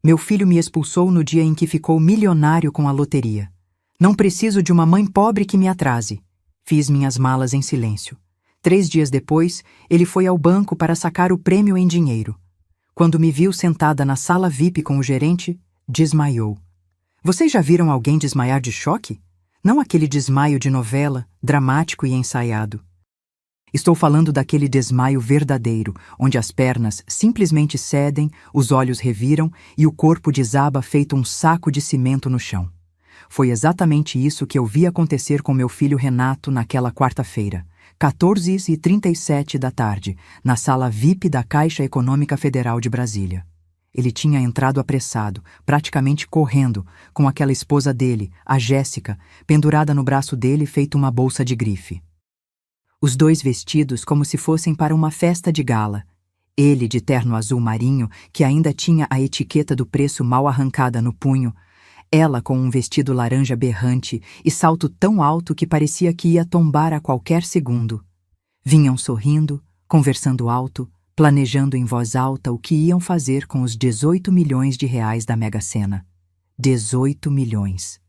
Meu filho me expulsou no dia em que ficou milionário com a loteria. Não preciso de uma mãe pobre que me atrase. Fiz minhas malas em silêncio. 3 dias depois, ele foi ao banco para sacar o prêmio em dinheiro. Quando me viu sentada na sala VIP com o gerente, desmaiou. Vocês já viram alguém desmaiar de choque? Não aquele desmaio de novela, dramático e ensaiado. Estou falando daquele desmaio verdadeiro, onde as pernas simplesmente cedem, os olhos reviram e o corpo desaba feito um saco de cimento no chão. Foi exatamente isso que eu vi acontecer com meu filho Renato naquela quarta-feira, 14h37 da tarde, na sala VIP da Caixa Econômica Federal de Brasília. Ele tinha entrado apressado, praticamente correndo, com aquela esposa dele, a Jéssica, pendurada no braço dele feito uma bolsa de grife. Os dois vestidos como se fossem para uma festa de gala. Ele de terno azul marinho, que ainda tinha a etiqueta do preço mal arrancada no punho, ela com um vestido laranja berrante e salto tão alto que parecia que ia tombar a qualquer segundo. Vinham sorrindo, conversando alto, planejando em voz alta o que iam fazer com os 18 milhões de reais da Mega Sena. 18 milhões.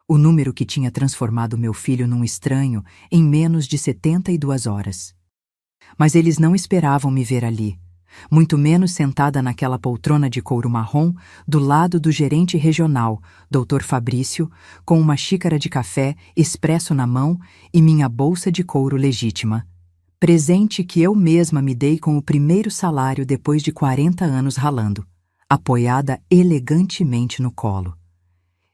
O número que tinha transformado meu filho num estranho em menos de 72 horas. Mas eles não esperavam me ver ali, muito menos sentada naquela poltrona de couro marrom do lado do gerente regional, Dr. Fabrício, com uma xícara de café expresso na mão e minha bolsa de couro legítima. Presente que eu mesma me dei com o primeiro salário depois de 40 anos ralando, apoiada elegantemente no colo.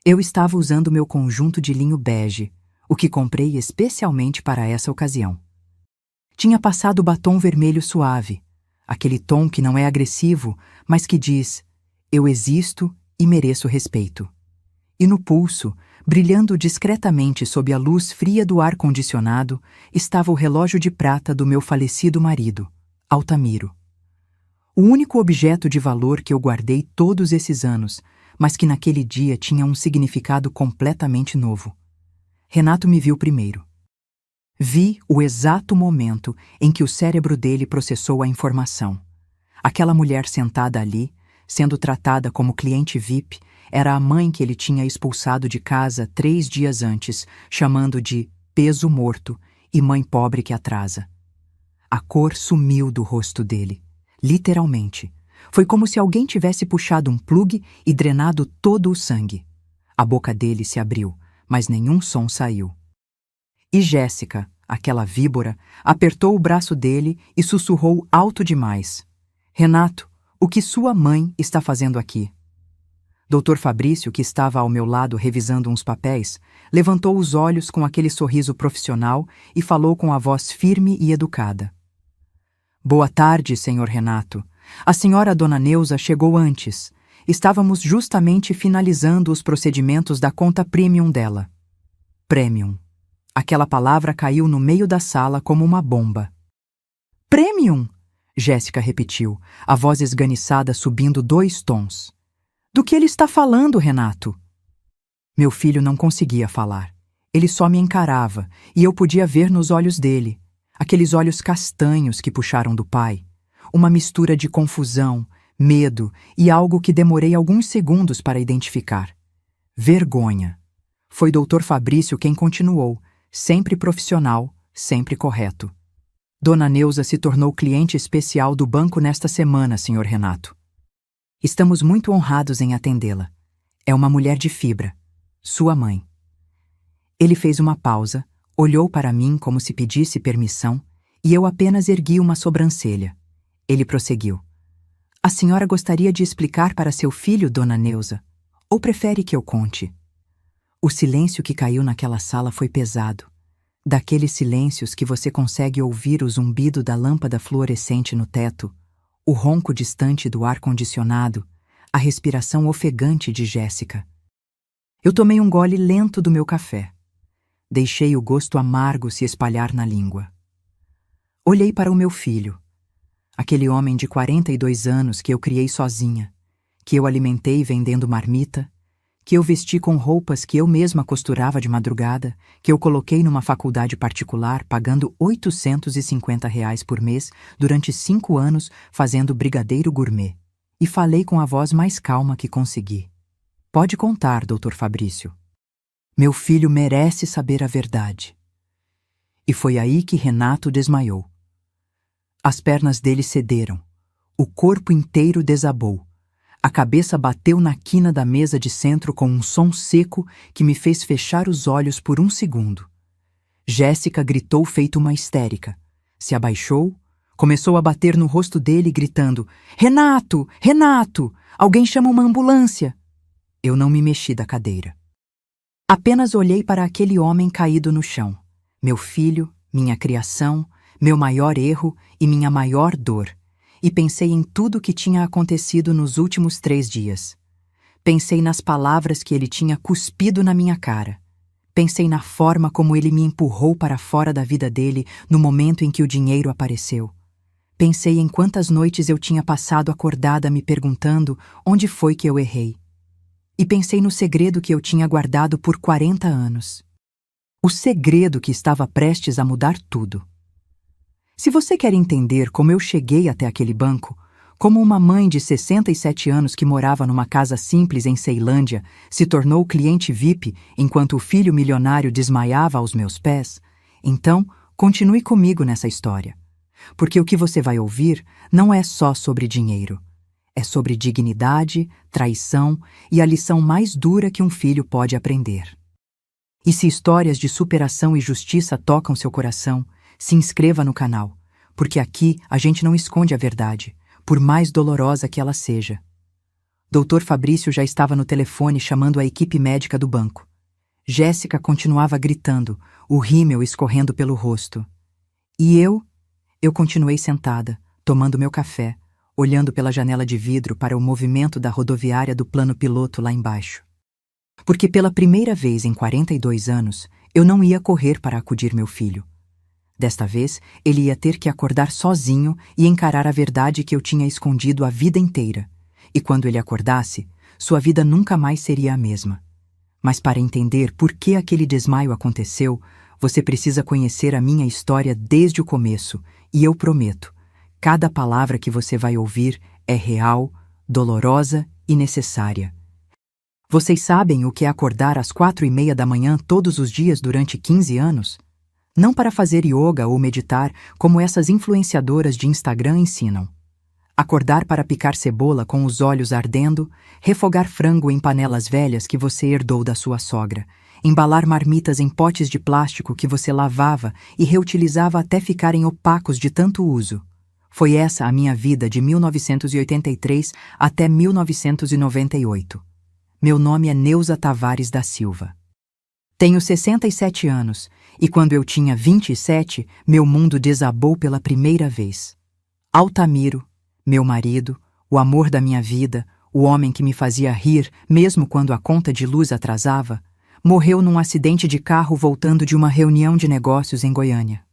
Eu estava usando meu conjunto de linho bege, o que comprei especialmente para essa ocasião. Tinha passado batom vermelho suave, aquele tom que não é agressivo, mas que diz: eu existo e mereço respeito. E no pulso, brilhando discretamente sob a luz fria do ar-condicionado, estava o relógio de prata do meu falecido marido, Altamiro. O único objeto de valor que eu guardei todos esses anos, mas que naquele dia tinha um significado completamente novo. Renato me viu primeiro. Vi o exato momento em que o cérebro dele processou a informação. Aquela mulher sentada ali, sendo tratada como cliente VIP, era a mãe que ele tinha expulsado de casa 3 dias antes, chamando de peso morto e mãe pobre que atrasa. A cor sumiu do rosto dele, literalmente. Foi como se alguém tivesse puxado um plugue e drenado todo o sangue. A boca dele se abriu, mas nenhum som saiu. E Jéssica, aquela víbora, apertou o braço dele e sussurrou alto demais: Renato, o que sua mãe está fazendo aqui? Dr. Fabrício, que estava ao meu lado revisando uns papéis, levantou os olhos com aquele sorriso profissional e falou com a voz firme e educada. Boa tarde, senhor Renato. A senhora Dona Neuza chegou antes. Estávamos justamente finalizando os procedimentos da conta premium dela. Premium. Aquela palavra caiu no meio da sala como uma bomba. Premium! Jéssica repetiu, a voz esganiçada subindo 2 tons. Do que ele está falando, Renato? Meu filho não conseguia falar. Ele só me encarava, e eu podia ver nos olhos dele, aqueles olhos castanhos que puxaram do pai, uma mistura de confusão, medo e algo que demorei alguns segundos para identificar. Vergonha. Foi Dr. Fabrício quem continuou, sempre profissional, sempre correto. Dona Neuza se tornou cliente especial do banco nesta semana, Sr. Renato. Estamos muito honrados em atendê-la. É uma mulher de fibra, sua mãe. Ele fez uma pausa, olhou para mim como se pedisse permissão, e eu apenas ergui uma sobrancelha. Ele prosseguiu. A senhora gostaria de explicar para seu filho, Dona Neuza? Ou prefere que eu conte? O silêncio que caiu naquela sala foi pesado. Daqueles silêncios que você consegue ouvir o zumbido da lâmpada fluorescente no teto, o ronco distante do ar-condicionado, a respiração ofegante de Jéssica. Eu tomei um gole lento do meu café. Deixei o gosto amargo se espalhar na língua. Olhei para o meu filho, aquele homem de 42 anos que eu criei sozinha, que eu alimentei vendendo marmita, que eu vesti com roupas que eu mesma costurava de madrugada, que eu coloquei numa faculdade particular pagando R$ 850 por mês durante 5 anos fazendo brigadeiro gourmet. e falei com a voz mais calma que consegui. Pode contar, Dr. Fabrício. Meu filho merece saber a verdade. E foi aí que Renato desmaiou. As pernas dele cederam. O corpo inteiro desabou. A cabeça bateu na quina da mesa de centro com um som seco que me fez fechar os olhos por um segundo. Jéssica gritou feito uma histérica. Se abaixou, começou a bater no rosto dele, gritando: Renato! Renato! Alguém chama uma ambulância! Eu não me mexi da cadeira. Apenas olhei para aquele homem caído no chão. Meu filho, minha criação, meu maior erro e minha maior dor. E pensei em tudo o que tinha acontecido nos últimos 3 dias. Pensei nas palavras que ele tinha cuspido na minha cara. Pensei na forma como ele me empurrou para fora da vida dele no momento em que o dinheiro apareceu. Pensei em quantas noites eu tinha passado acordada me perguntando onde foi que eu errei. E pensei no segredo que eu tinha guardado por 40 anos. O segredo que estava prestes a mudar tudo. Se você quer entender como eu cheguei até aquele banco, como uma mãe de 67 anos que morava numa casa simples em Ceilândia se tornou cliente VIP enquanto o filho milionário desmaiava aos meus pés, então continue comigo nessa história. Porque o que você vai ouvir não é só sobre dinheiro. É sobre dignidade, traição e a lição mais dura que um filho pode aprender. E se histórias de superação e justiça tocam seu coração, se inscreva no canal, porque aqui a gente não esconde a verdade, por mais dolorosa que ela seja. Dr. Fabrício já estava no telefone chamando a equipe médica do banco. Jéssica continuava gritando, o rímel escorrendo pelo rosto. E eu continuei sentada, tomando meu café, olhando pela janela de vidro para o movimento da rodoviária do plano piloto lá embaixo. Porque pela primeira vez em 42 anos, eu não ia correr para acudir meu filho. Desta vez, ele ia ter que acordar sozinho e encarar a verdade que eu tinha escondido a vida inteira. E quando ele acordasse, sua vida nunca mais seria a mesma. Mas para entender por que aquele desmaio aconteceu, você precisa conhecer a minha história desde o começo, e eu prometo, cada palavra que você vai ouvir é real, dolorosa e necessária. Vocês sabem o que é acordar às 4:30 da manhã todos os dias durante 15 anos? Não para fazer yoga ou meditar, como essas influenciadoras de Instagram ensinam. Acordar para picar cebola com os olhos ardendo, refogar frango em panelas velhas que você herdou da sua sogra, embalar marmitas em potes de plástico que você lavava e reutilizava até ficarem opacos de tanto uso. Foi essa a minha vida de 1983 até 1998. Meu nome é Neuza Tavares da Silva. Tenho 67 anos, e quando eu tinha 27, meu mundo desabou pela primeira vez. Altamiro, meu marido, o amor da minha vida, o homem que me fazia rir mesmo quando a conta de luz atrasava, morreu num acidente de carro voltando de uma reunião de negócios em Goiânia.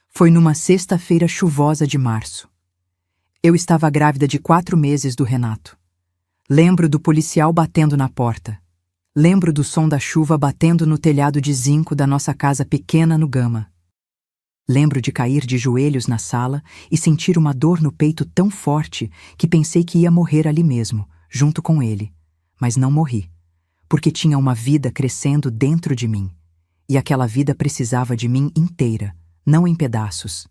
Foi numa sexta-feira chuvosa de março. Eu estava grávida de 4 meses do Renato. Lembro do policial batendo na porta. Lembro do som da chuva batendo no telhado de zinco da nossa casa pequena no Gama. Lembro de cair de joelhos na sala e sentir uma dor no peito tão forte que pensei que ia morrer ali mesmo, junto com ele. Mas não morri, porque tinha uma vida crescendo dentro de mim. E aquela vida precisava de mim inteira, não em pedaços.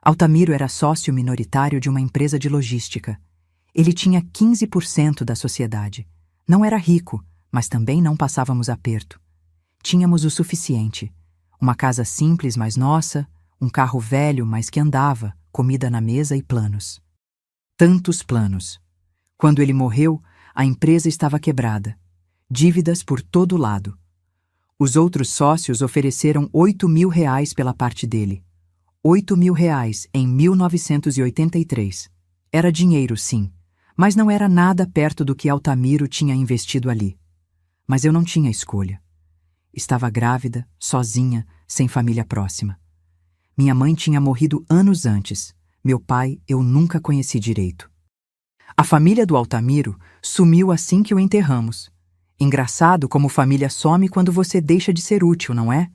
Altamiro era sócio minoritário de uma empresa de logística. Ele tinha 15% da sociedade. Não era rico, mas também não passávamos aperto. Tínhamos o suficiente. Uma casa simples, mas nossa, um carro velho, mas que andava, comida na mesa e planos. Tantos planos. Quando ele morreu, a empresa estava quebrada. Dívidas por todo lado. Os outros sócios ofereceram R$ 8.000 pela parte dele. R$ 8.000 em 1983. Era dinheiro, sim, mas não era nada perto do que Altamiro tinha investido ali. Mas eu não tinha escolha. Estava grávida, sozinha, sem família próxima. Minha mãe tinha morrido anos antes. Meu pai eu nunca conheci direito. A família do Altamiro sumiu assim que o enterramos. Engraçado como família some quando você deixa de ser útil, não é?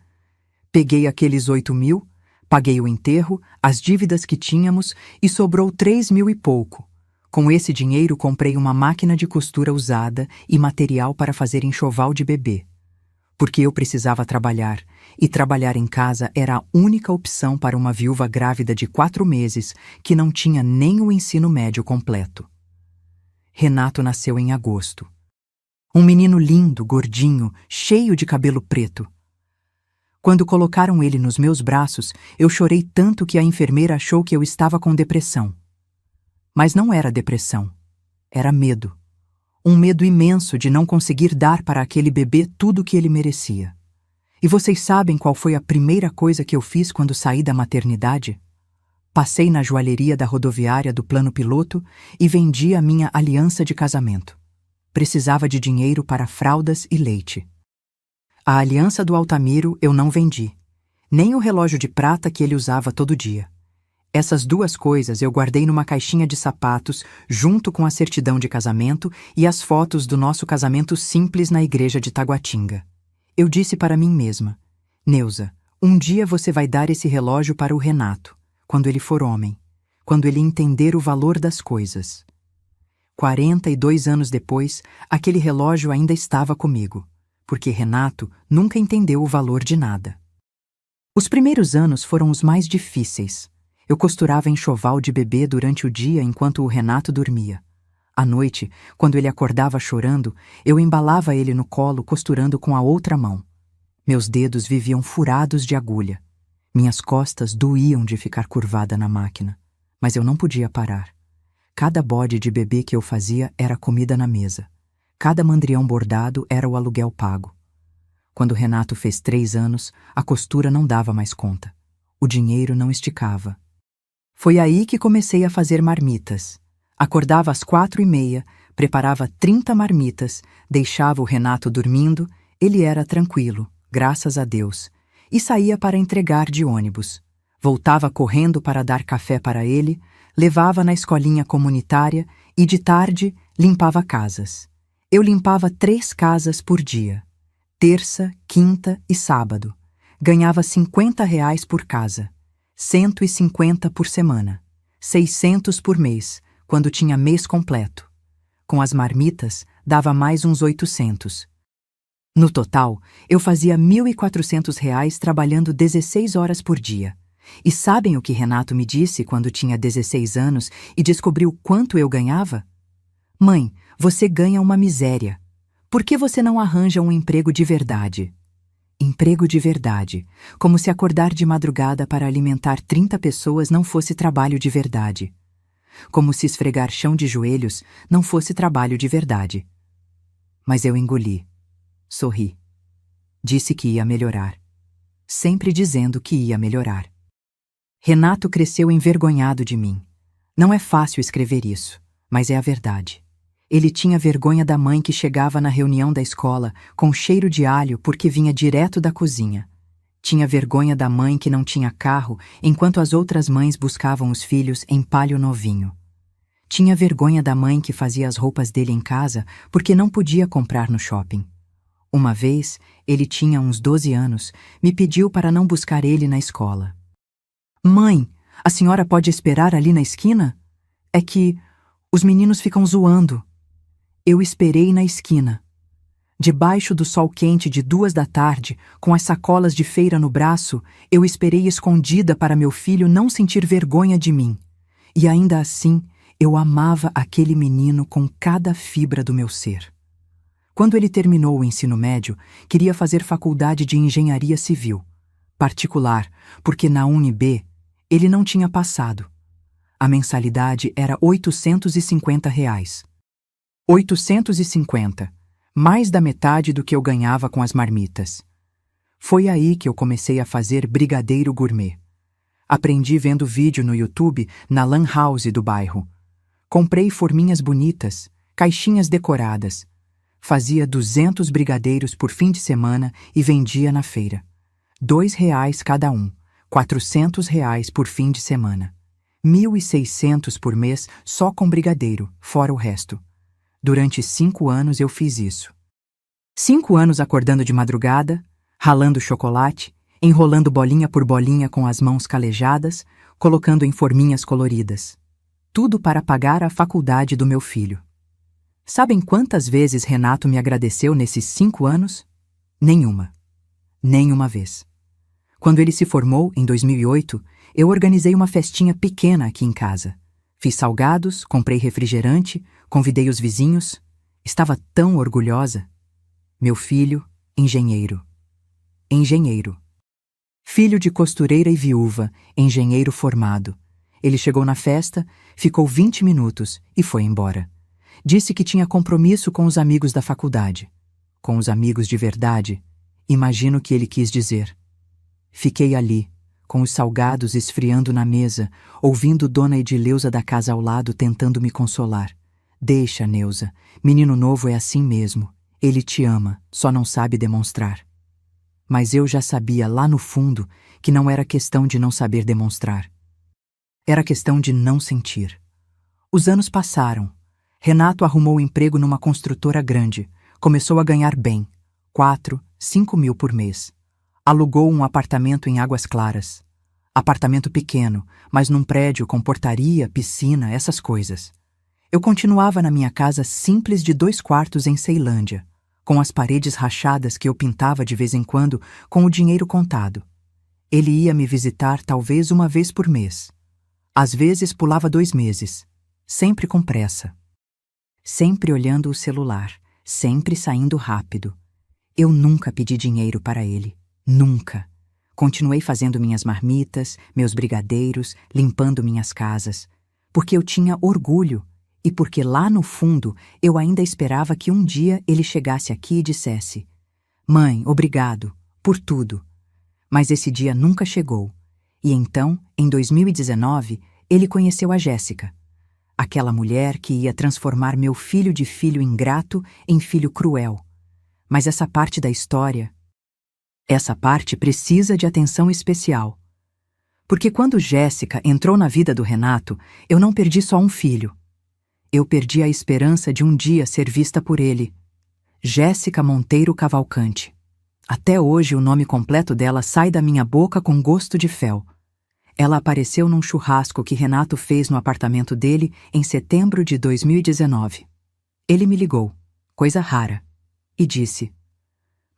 Peguei aqueles 8.000, paguei o enterro, as dívidas que tínhamos e sobrou 3.000 e pouco. Com esse dinheiro comprei uma máquina de costura usada e material para fazer enxoval de bebê. Porque eu precisava trabalhar, e trabalhar em casa era a única opção para uma viúva grávida de 4 meses que não tinha nem o ensino médio completo. Renato nasceu em agosto. Um menino lindo, gordinho, cheio de cabelo preto. Quando colocaram ele nos meus braços, eu chorei tanto que a enfermeira achou que eu estava com depressão. Mas não era depressão, era medo. Um medo imenso de não conseguir dar para aquele bebê tudo o que ele merecia. E vocês sabem qual foi a primeira coisa que eu fiz quando saí da maternidade? Passei na joalheria da rodoviária do plano piloto e vendi a minha aliança de casamento. Precisava de dinheiro para fraldas e leite. A aliança do Altamiro eu não vendi, nem o relógio de prata que ele usava todo dia. Essas 2 coisas eu guardei numa caixinha de sapatos junto com a certidão de casamento e as fotos do nosso casamento simples na igreja de Taguatinga. Eu disse para mim mesma: Neuza, um dia você vai dar esse relógio para o Renato, quando ele for homem, quando ele entender o valor das coisas. 42 anos depois, aquele relógio ainda estava comigo, porque Renato nunca entendeu o valor de nada. Os primeiros anos foram os mais difíceis. Eu costurava enxoval de bebê durante o dia enquanto o Renato dormia. À noite, quando ele acordava chorando, eu embalava ele no colo costurando com a outra mão. Meus dedos viviam furados de agulha. Minhas costas doíam de ficar curvada na máquina, mas eu não podia parar. Cada bode de bebê que eu fazia era comida na mesa. Cada mandrião bordado era o aluguel pago. Quando Renato fez 3 anos, a costura não dava mais conta. O dinheiro não esticava. Foi aí que comecei a fazer marmitas. Acordava às 4h30, preparava 30 marmitas, deixava o Renato dormindo, ele era tranquilo, graças a Deus, e saía para entregar de ônibus. Voltava correndo para dar café para ele, levava na escolinha comunitária e, de tarde, limpava casas. Eu limpava 3 casas por dia, terça, quinta e sábado. Ganhava R$ 50 por casa, 150 por semana, 600 por mês, quando tinha mês completo. Com as marmitas, dava mais uns 800. No total, eu fazia R$ 1.400 trabalhando 16 horas por dia. E sabem o que Renato me disse quando tinha 16 anos e descobriu quanto eu ganhava? Mãe, você ganha uma miséria. Por que você não arranja um emprego de verdade? Emprego de verdade, como se acordar de madrugada para alimentar 30 pessoas não fosse trabalho de verdade. Como se esfregar chão de joelhos não fosse trabalho de verdade. Mas eu engoli. Sorri. Disse que ia melhorar. Sempre dizendo que ia melhorar. Renato cresceu envergonhado de mim. Não é fácil escrever isso, mas é a verdade. Ele tinha vergonha da mãe que chegava na reunião da escola com cheiro de alho porque vinha direto da cozinha. Tinha vergonha da mãe que não tinha carro enquanto as outras mães buscavam os filhos em palio novinho. Tinha vergonha da mãe que fazia as roupas dele em casa porque não podia comprar no shopping. Uma vez, ele tinha uns 12 anos, me pediu para não buscar ele na escola. Mãe, a senhora pode esperar ali na esquina? É que os meninos ficam zoando. Eu esperei na esquina. Debaixo do sol quente de 2h, com as sacolas de feira no braço, eu esperei escondida para meu filho não sentir vergonha de mim. E ainda assim, eu amava aquele menino com cada fibra do meu ser. Quando ele terminou o ensino médio, queria fazer faculdade de engenharia civil. Particular, porque na UniB, ele não tinha passado. A mensalidade era R$ 850. 850, mais da metade do que eu ganhava com as marmitas. Foi aí que eu comecei a fazer brigadeiro gourmet. Aprendi vendo vídeo no YouTube na Lan House do bairro. Comprei forminhas bonitas, caixinhas decoradas. Fazia 200 brigadeiros por fim de semana e vendia na feira. R$ 2 cada um, R$ 400 por fim de semana. 1.600 por mês só com brigadeiro, fora o resto. Durante 5 anos eu fiz isso. 5 anos acordando de madrugada, ralando chocolate, enrolando bolinha por bolinha com as mãos calejadas, colocando em forminhas coloridas. tudo para pagar a faculdade do meu filho. Sabem quantas vezes Renato me agradeceu nesses 5 anos? Nenhuma. Nem uma vez. Quando ele se formou, em 2008, eu organizei uma festinha pequena aqui em casa. Fiz salgados, comprei refrigerante, convidei os vizinhos. Estava tão orgulhosa. Meu filho, engenheiro. Engenheiro. Filho de costureira e viúva, engenheiro formado. Ele chegou na festa, ficou 20 minutos e foi embora. Disse que tinha compromisso com os amigos da faculdade. Com os amigos de verdade, imagino que ele quis dizer. Fiquei ali, com os salgados esfriando na mesa, ouvindo Dona Edileuza da casa ao lado tentando me consolar. Deixa, Neuza, menino novo é assim mesmo. Ele te ama, só não sabe demonstrar. Mas eu já sabia lá no fundo que não era questão de não saber demonstrar. Era questão de não sentir. Os anos passaram. Renato arrumou emprego numa construtora grande. Começou a ganhar bem. 4, 5 mil por mês. Alugou um apartamento em Águas Claras. Apartamento pequeno, mas num prédio com portaria, piscina, essas coisas. Eu continuava na minha casa simples de 2 quartos em Ceilândia, com as paredes rachadas que eu pintava de vez em quando com o dinheiro contado. Ele ia me visitar talvez uma vez por mês. Às vezes pulava 2 meses, sempre com pressa. Sempre olhando o celular, sempre saindo rápido. Eu nunca pedi dinheiro para ele. Nunca. Continuei fazendo minhas marmitas, meus brigadeiros, limpando minhas casas. Porque eu tinha orgulho e porque lá no fundo eu ainda esperava que um dia ele chegasse aqui e dissesse: Mãe, obrigado, por tudo. Mas esse dia nunca chegou. E então, em 2019, ele conheceu a Jéssica. Aquela mulher que ia transformar meu filho de filho ingrato em filho cruel. Mas essa parte da história... Essa parte precisa de atenção especial. Porque quando Jéssica entrou na vida do Renato, eu não perdi só um filho. Eu perdi a esperança de um dia ser vista por ele. Jéssica Monteiro Cavalcante. Até hoje o nome completo dela sai da minha boca com gosto de fel. Ela apareceu num churrasco que Renato fez no apartamento dele em setembro de 2019. Ele me ligou, coisa rara, e disse: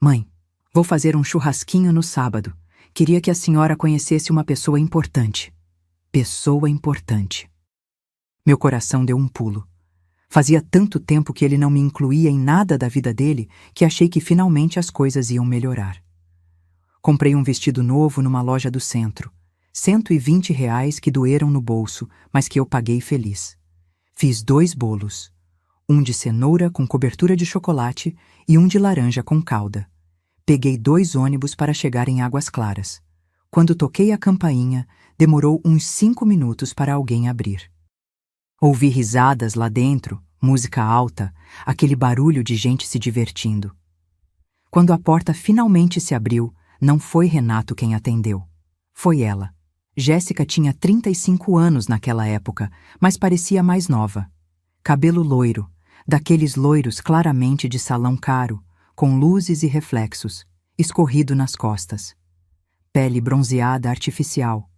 Mãe, vou fazer um churrasquinho no sábado. Queria que a senhora conhecesse uma pessoa importante. Pessoa importante. Meu coração deu um pulo. Fazia tanto tempo que ele não me incluía em nada da vida dele que achei que finalmente as coisas iam melhorar. Comprei um vestido novo numa loja do centro. R$ 120 que doeram no bolso, mas que eu paguei feliz. Fiz 2 bolos. Um de cenoura com cobertura de chocolate e um de laranja com calda. Peguei 2 ônibus para chegar em Águas Claras. Quando toquei a campainha, demorou uns 5 minutos para alguém abrir. Ouvi risadas lá dentro, música alta, aquele barulho de gente se divertindo. Quando a porta finalmente se abriu, não foi Renato quem atendeu. Foi ela. Jéssica tinha 35 anos naquela época, mas parecia mais nova. Cabelo loiro, daqueles loiros claramente de salão caro, com luzes e reflexos, escorrido nas costas. Pele bronzeada artificial.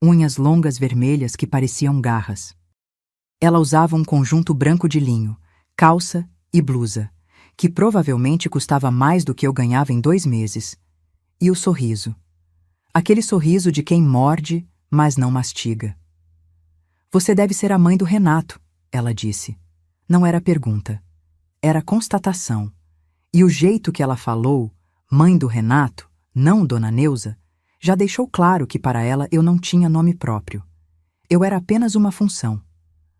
Unhas longas vermelhas que pareciam garras. Ela usava um conjunto branco de linho, calça e blusa, que provavelmente custava mais do que eu ganhava em 2 meses. E o sorriso. Aquele sorriso de quem morde, mas não mastiga. Você deve ser a mãe do Renato, ela disse. Não era pergunta. Era constatação. E o jeito que ela falou, mãe do Renato, não Dona Neuza, já deixou claro que para ela eu não tinha nome próprio. Eu era apenas uma função.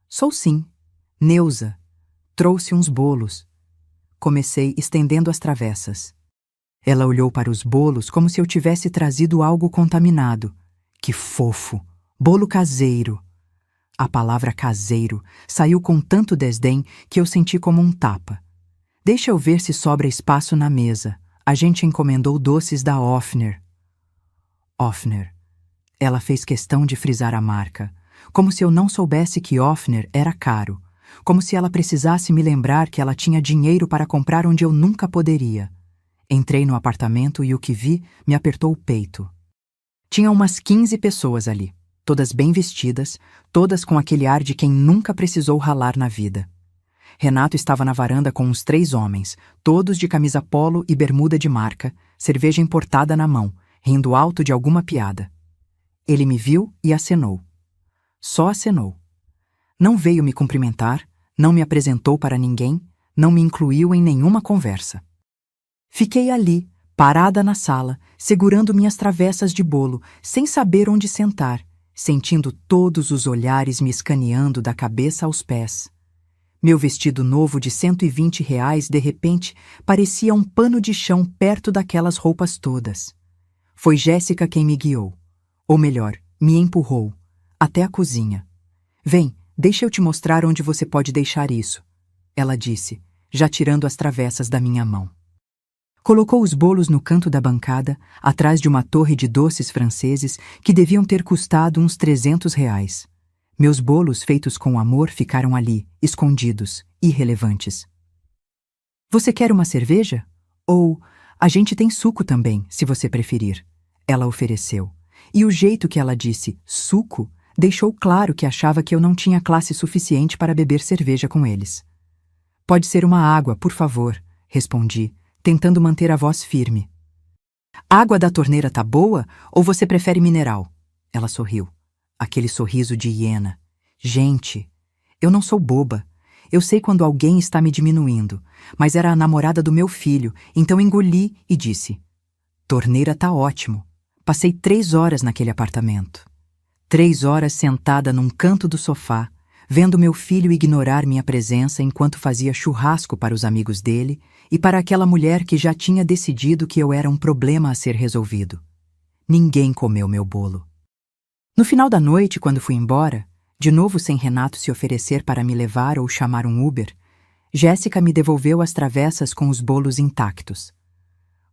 Sou sim. Neuza. Trouxe uns bolos. Comecei estendendo as travessas. Ela olhou para os bolos como se eu tivesse trazido algo contaminado. Que fofo! Bolo caseiro! A palavra caseiro saiu com tanto desdém que eu senti como um tapa. Deixa eu ver se sobra espaço na mesa. A gente encomendou doces da Hofner. Hofner. Ela fez questão de frisar a marca. Como se eu não soubesse que Hofner era caro. Como se ela precisasse me lembrar que ela tinha dinheiro para comprar onde eu nunca poderia. Entrei no apartamento e o que vi me apertou o peito. Tinha umas 15 pessoas ali. todas bem vestidas, todas com aquele ar de quem nunca precisou ralar na vida. Renato estava na varanda com uns 3 homens, todos de camisa polo e bermuda de marca, cerveja importada na mão, rindo alto de alguma piada. Ele me viu e acenou. Só acenou. Não veio me cumprimentar, não me apresentou para ninguém, não me incluiu em nenhuma conversa. Fiquei ali, parada na sala, segurando minhas travessas de bolo, sem saber onde sentar, sentindo todos os olhares me escaneando da cabeça aos pés. Meu vestido novo de R$ 120, de repente, parecia um pano de chão perto daquelas roupas todas. Foi Jéssica quem me guiou. Ou melhor, me empurrou, até a cozinha. Vem, deixa eu te mostrar onde você pode deixar isso, ela disse, já tirando as travessas da minha mão. Colocou os bolos no canto da bancada, atrás de uma torre de doces franceses que deviam ter custado uns R$ 300. Meus bolos feitos com amor ficaram ali, escondidos, irrelevantes. Você quer uma cerveja? Ou, a gente tem suco também, se você preferir. Ela ofereceu. E o jeito que ela disse, suco, deixou claro que achava que eu não tinha classe suficiente para beber cerveja com eles. Pode ser uma água, por favor, respondi, tentando manter a voz firme. Água da torneira tá boa ou você prefere mineral? Ela sorriu. Aquele sorriso de hiena. Gente, eu não sou boba. Eu sei quando alguém está me diminuindo, mas era a namorada do meu filho, então engoli e disse: torneira tá ótimo. Passei 3 horas naquele apartamento. 3 horas sentada num canto do sofá, vendo meu filho ignorar minha presença enquanto fazia churrasco para os amigos dele e para aquela mulher que já tinha decidido que eu era um problema a ser resolvido. Ninguém comeu meu bolo. No final da noite, quando fui embora, de novo sem Renato se oferecer para me levar ou chamar um Uber, Jéssica me devolveu as travessas com os bolos intactos.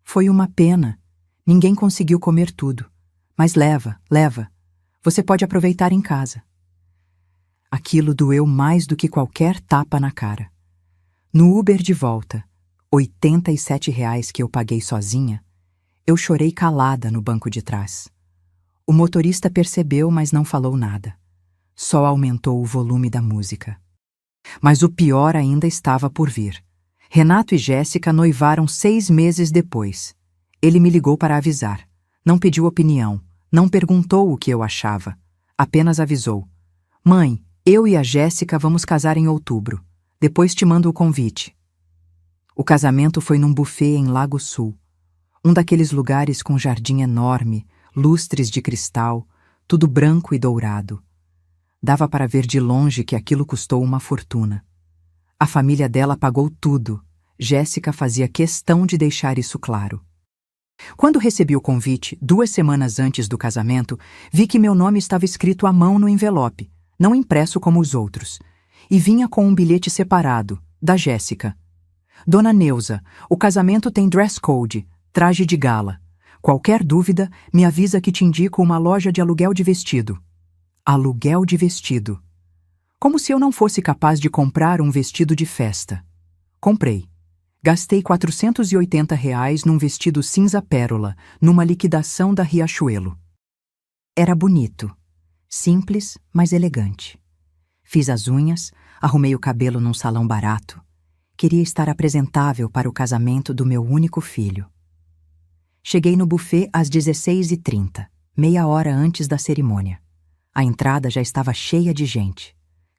Foi uma pena. Ninguém conseguiu comer tudo. Mas leva. Você pode aproveitar em casa. Aquilo doeu mais do que qualquer tapa na cara. No Uber de volta, R$ 87 que eu paguei sozinha, eu chorei calada no banco de trás. O motorista percebeu, mas não falou nada. Só aumentou o volume da música. Mas o pior ainda estava por vir. Renato e Jéssica noivaram 6 meses depois. Ele me ligou para avisar. Não pediu opinião, não perguntou o que eu achava. Apenas avisou. Mãe, eu e a Jéssica vamos casar em outubro. Depois te mando o convite. O casamento foi num buffet em Lago Sul. Um daqueles lugares com jardim enorme, lustres de cristal, tudo branco e dourado. Dava para ver de longe que aquilo custou uma fortuna. A família dela pagou tudo. Jéssica fazia questão de deixar isso claro. Quando recebi o convite, 2 semanas antes do casamento, vi que meu nome estava escrito à mão no envelope, não impresso como os outros, e vinha com um bilhete separado, da Jéssica. Dona Neuza, o casamento tem dress code, traje de gala. Qualquer dúvida, me avisa que te indico uma loja de aluguel de vestido. Aluguel de vestido. Como se eu não fosse capaz de comprar um vestido de festa. Comprei. Gastei R$ 480 num vestido cinza pérola, numa liquidação da Riachuelo. Era bonito. Simples, mas elegante. Fiz as unhas, arrumei o cabelo num salão barato. Queria estar apresentável para o casamento do meu único filho. Cheguei no buffet às 16h30, meia hora antes da cerimônia. A entrada já estava cheia de gente.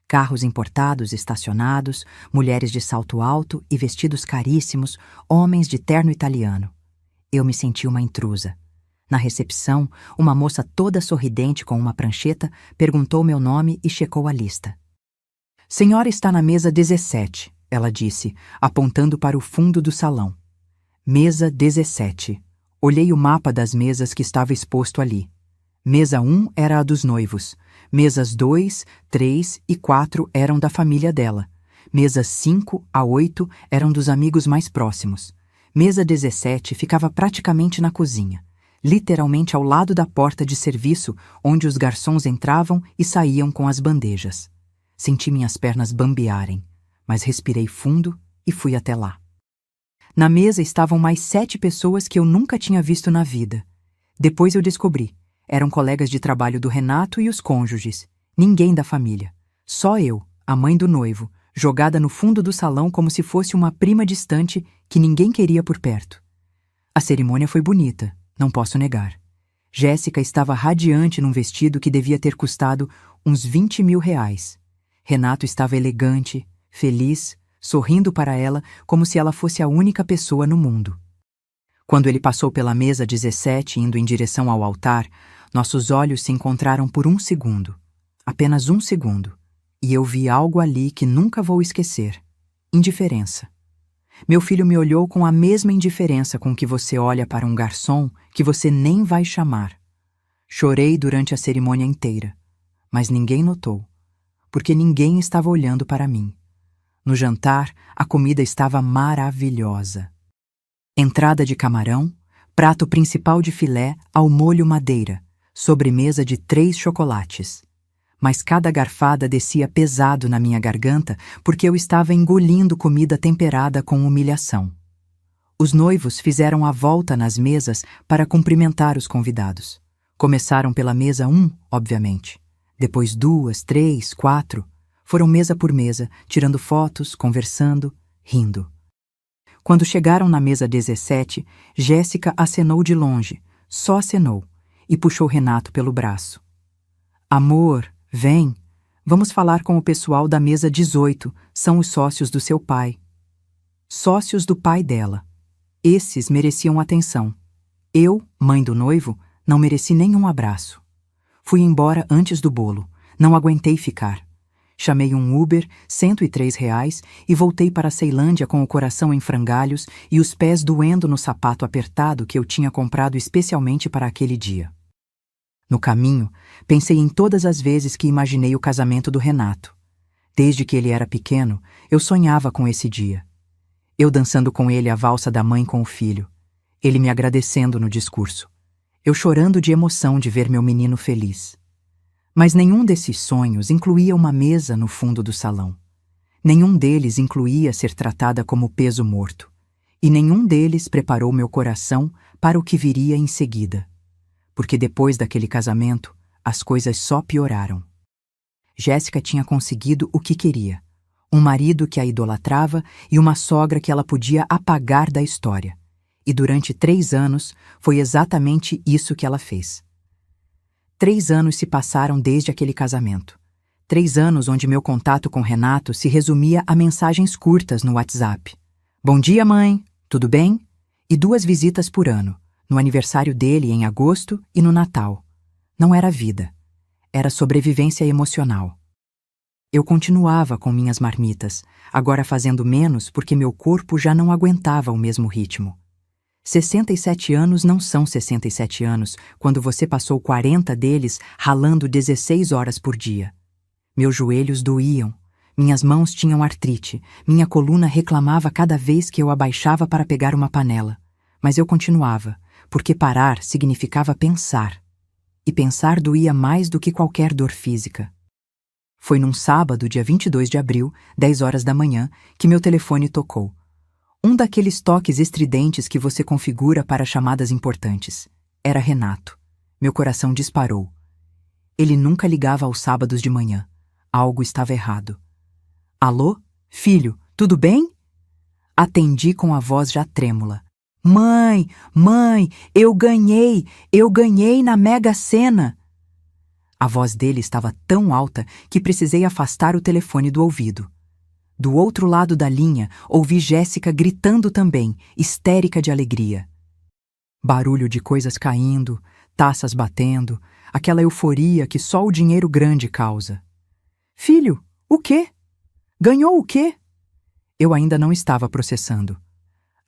Carros importados estacionados, mulheres de salto alto e vestidos caríssimos, homens de terno italiano. Eu me senti uma intrusa. Na recepção, uma moça toda sorridente com uma prancheta perguntou meu nome e checou a lista. Senhora está na mesa 17, ela disse, apontando para o fundo do salão. Mesa 17. Olhei o mapa das mesas que estava exposto ali. Mesa 1 era a dos noivos. Mesas 2, 3 e 4 eram da família dela. Mesas 5 a 8 eram dos amigos mais próximos. Mesa 17 ficava praticamente na cozinha, literalmente ao lado da porta de serviço, onde os garçons entravam e saíam com as bandejas. Senti minhas pernas bambearem, mas respirei fundo e fui até lá. Na mesa estavam mais 7 pessoas que eu nunca tinha visto na vida. Depois eu descobri. Eram colegas de trabalho do Renato e os cônjuges. Ninguém da família. Só eu, a mãe do noivo, jogada no fundo do salão como se fosse uma prima distante que ninguém queria por perto. A cerimônia foi bonita, não posso negar. Jéssica estava radiante num vestido que devia ter custado uns 20 mil reais. Renato estava elegante, feliz, sorrindo para ela como se ela fosse a única pessoa no mundo. Quando ele passou pela mesa 17 indo em direção ao altar, nossos olhos se encontraram por um segundo. Apenas um segundo. E eu vi algo ali que nunca vou esquecer. Indiferença. Meu filho me olhou com a mesma indiferença com que você olha para um garçom que você nem vai chamar. Chorei durante a cerimônia inteira, mas ninguém notou, porque ninguém estava olhando para mim. No jantar, a comida estava maravilhosa. Entrada de camarão, prato principal de filé ao molho madeira, sobremesa de 3 chocolates. Mas cada garfada descia pesado na minha garganta porque eu estava engolindo comida temperada com humilhação. Os noivos fizeram a volta nas mesas para cumprimentar os convidados. Começaram pela mesa 1, obviamente. Depois 2, 3, 4. Foram mesa por mesa, tirando fotos, conversando, rindo. Quando chegaram na mesa 17, Jéssica acenou de longe, só acenou, e puxou Renato pelo braço. Amor, vem, vamos falar com o pessoal da mesa 18, são os sócios do seu pai. Sócios do pai dela. Esses mereciam atenção. Eu, mãe do noivo, não mereci nenhum abraço. Fui embora antes do bolo, não aguentei ficar. Chamei um Uber, R$ 103, e voltei para a Ceilândia com o coração em frangalhos e os pés doendo no sapato apertado que eu tinha comprado especialmente para aquele dia. No caminho, pensei em todas as vezes que imaginei o casamento do Renato. Desde que ele era pequeno, eu sonhava com esse dia. Eu dançando com ele a valsa da mãe com o filho. Ele me agradecendo no discurso. Eu chorando de emoção de ver meu menino feliz. Mas nenhum desses sonhos incluía uma mesa no fundo do salão. Nenhum deles incluía ser tratada como peso morto. E nenhum deles preparou meu coração para o que viria em seguida. Porque depois daquele casamento, as coisas só pioraram. Jéssica tinha conseguido o que queria. Um marido que a idolatrava e uma sogra que ela podia apagar da história. E durante 3 anos, foi exatamente isso que ela fez. 3 anos se passaram desde aquele casamento. 3 anos onde meu contato com Renato se resumia a mensagens curtas no WhatsApp. Bom dia, mãe. Tudo bem? E 2 visitas por ano. No aniversário dele em agosto e no Natal. Não era vida. Era sobrevivência emocional. Eu continuava com minhas marmitas, agora fazendo menos porque meu corpo já não aguentava o mesmo ritmo. 67 anos não são 67 anos quando você passou 40 deles ralando 16 horas por dia. Meus joelhos doíam, minhas mãos tinham artrite, minha coluna reclamava cada vez que eu abaixava para pegar uma panela. Mas eu continuava, porque parar significava pensar. E pensar doía mais do que qualquer dor física. Foi num sábado, dia 22 de abril, 10 horas da manhã, que meu telefone tocou. Um daqueles toques estridentes que você configura para chamadas importantes. Era Renato. Meu coração disparou. Ele nunca ligava aos sábados de manhã. Algo estava errado. Alô? Filho, tudo bem? Atendi com a voz já trêmula. Mãe, mãe, eu ganhei na Mega Sena. A voz dele estava tão alta que precisei afastar o telefone do ouvido. Do outro lado da linha, ouvi Jéssica gritando também, histérica de alegria. Barulho de coisas caindo, taças batendo, aquela euforia que só o dinheiro grande causa. Filho, o quê? Ganhou o quê? Eu ainda não estava processando.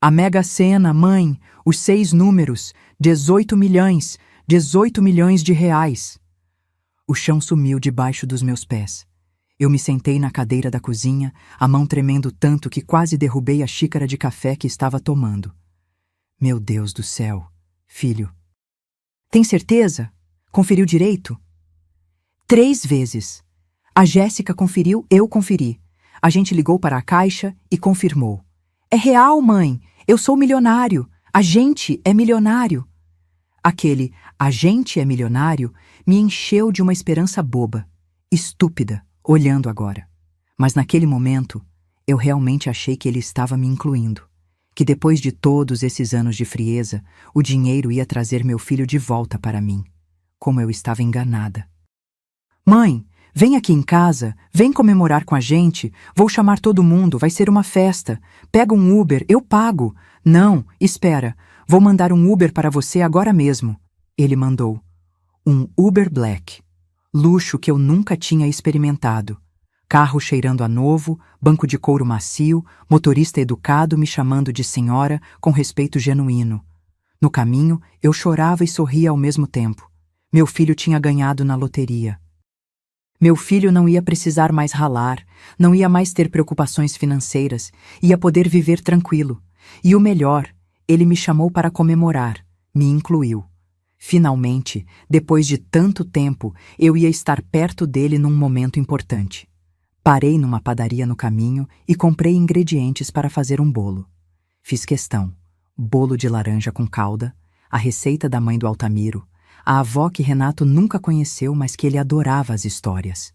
A Mega Sena, mãe, os 6 números, 18 milhões, 18 milhões de reais. O chão sumiu debaixo dos meus pés. Eu me sentei na cadeira da cozinha, a mão tremendo tanto que quase derrubei a xícara de café que estava tomando. Meu Deus do céu, filho. Tem certeza? Conferiu direito? 3 vezes. A Jéssica conferiu, eu conferi. A gente ligou para a Caixa e confirmou. É real, mãe. Eu sou milionário. A gente é milionário. A gente é milionário me encheu de uma esperança boba, estúpida, olhando agora. Mas naquele momento, eu realmente achei que ele estava me incluindo. Que depois de todos esses anos de frieza, o dinheiro ia trazer meu filho de volta para mim. Como eu estava enganada. Mãe, vem aqui em casa, vem comemorar com a gente, vou chamar todo mundo, vai ser uma festa. Pega um Uber, eu pago. Não, espera, vou mandar um Uber para você agora mesmo. Ele mandou. Um Uber Black. Luxo que eu nunca tinha experimentado. Carro cheirando a novo, banco de couro macio, motorista educado me chamando de senhora com respeito genuíno. No caminho, eu chorava e sorria ao mesmo tempo. Meu filho tinha ganhado na loteria. Meu filho não ia precisar mais ralar, não ia mais ter preocupações financeiras, ia poder viver tranquilo. E o melhor, ele me chamou para comemorar, me incluiu. Finalmente, depois de tanto tempo, eu ia estar perto dele num momento importante. Parei numa padaria no caminho e comprei ingredientes para fazer um bolo. Fiz questão. Bolo de laranja com calda, a receita da mãe do Altamiro, a avó que Renato nunca conheceu, mas que ele adorava as histórias.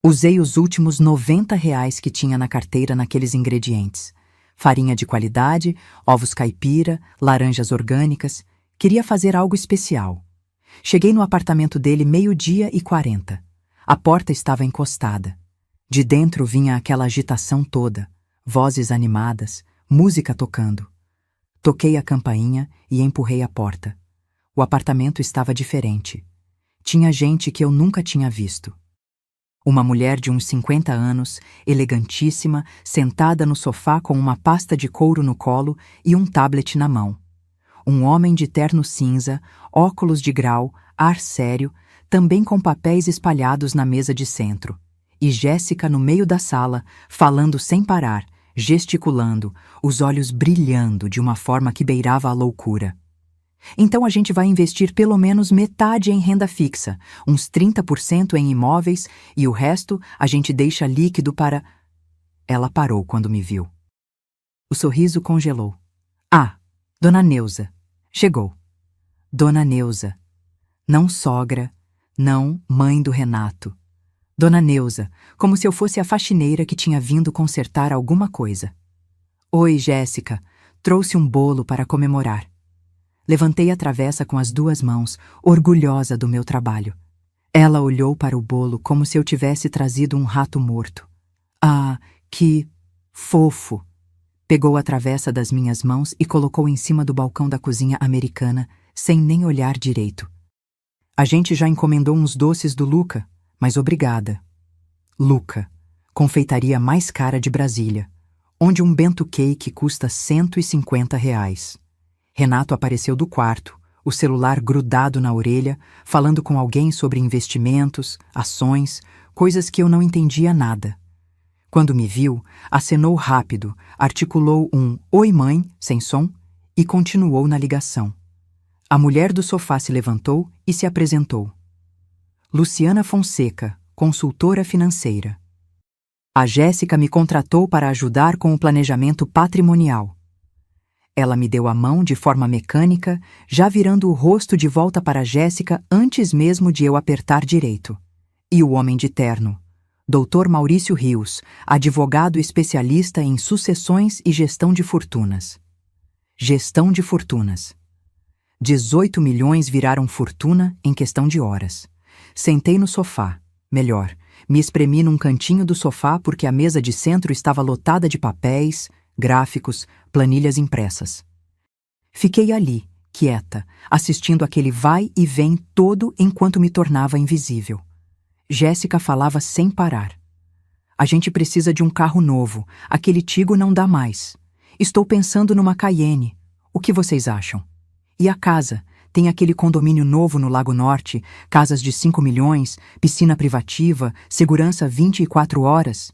Usei os últimos R$ 90 que tinha na carteira naqueles ingredientes. Farinha de qualidade, ovos caipira, laranjas orgânicas. Queria fazer algo especial. Cheguei no apartamento dele 12:40. A porta estava encostada. De dentro vinha aquela agitação toda, vozes animadas, música tocando. Toquei a campainha e empurrei a porta. O apartamento estava diferente. Tinha gente que eu nunca tinha visto. Uma mulher de uns 50 anos, elegantíssima, sentada no sofá com uma pasta de couro no colo e um tablet na mão. Um homem de terno cinza, óculos de grau, ar sério, também com papéis espalhados na mesa de centro. E Jéssica no meio da sala, falando sem parar, gesticulando, os olhos brilhando de uma forma que beirava a loucura. Então a gente vai investir pelo menos metade em renda fixa, uns 30% em imóveis e o resto a gente deixa líquido para... Ela parou quando me viu. O sorriso congelou. Ah, Dona Neuza. Chegou. Dona Neuza. Não sogra, não mãe do Renato. Dona Neuza, como se eu fosse a faxineira que tinha vindo consertar alguma coisa. Oi, Jéssica. Trouxe um bolo para comemorar. Levantei a travessa com as 2 mãos, orgulhosa do meu trabalho. Ela olhou para o bolo como se eu tivesse trazido um rato morto. Ah, que fofo! Pegou a travessa das minhas mãos e colocou em cima do balcão da cozinha americana, sem nem olhar direito. A gente já encomendou uns doces do Luca, mas obrigada. Luca, confeitaria mais cara de Brasília, onde um bento cake custa R$ 150. Renato apareceu do quarto, o celular grudado na orelha, falando com alguém sobre investimentos, ações, coisas que eu não entendia nada. Quando me viu, acenou rápido, articulou um "Oi, mãe", sem som, e continuou na ligação. A mulher do sofá se levantou e se apresentou. Luciana Fonseca, consultora financeira. A Jéssica me contratou para ajudar com o planejamento patrimonial. Ela me deu a mão de forma mecânica, já virando o rosto de volta para Jéssica antes mesmo de eu apertar direito. E o homem de terno, Dr. Maurício Rios, advogado especialista em sucessões e gestão de fortunas. Gestão de fortunas. 18 milhões viraram fortuna em questão de horas. Sentei no sofá, melhor, me espremi num cantinho do sofá porque a mesa de centro estava lotada de papéis, gráficos, planilhas impressas. Fiquei ali, quieta, assistindo aquele vai e vem todo enquanto me tornava invisível. Jéssica falava sem parar. A gente precisa de um carro novo, aquele Tigo não dá mais. Estou pensando numa Cayenne. O que vocês acham? E a casa? Tem aquele condomínio novo no Lago Norte, casas de 5 milhões, piscina privativa, segurança 24 horas.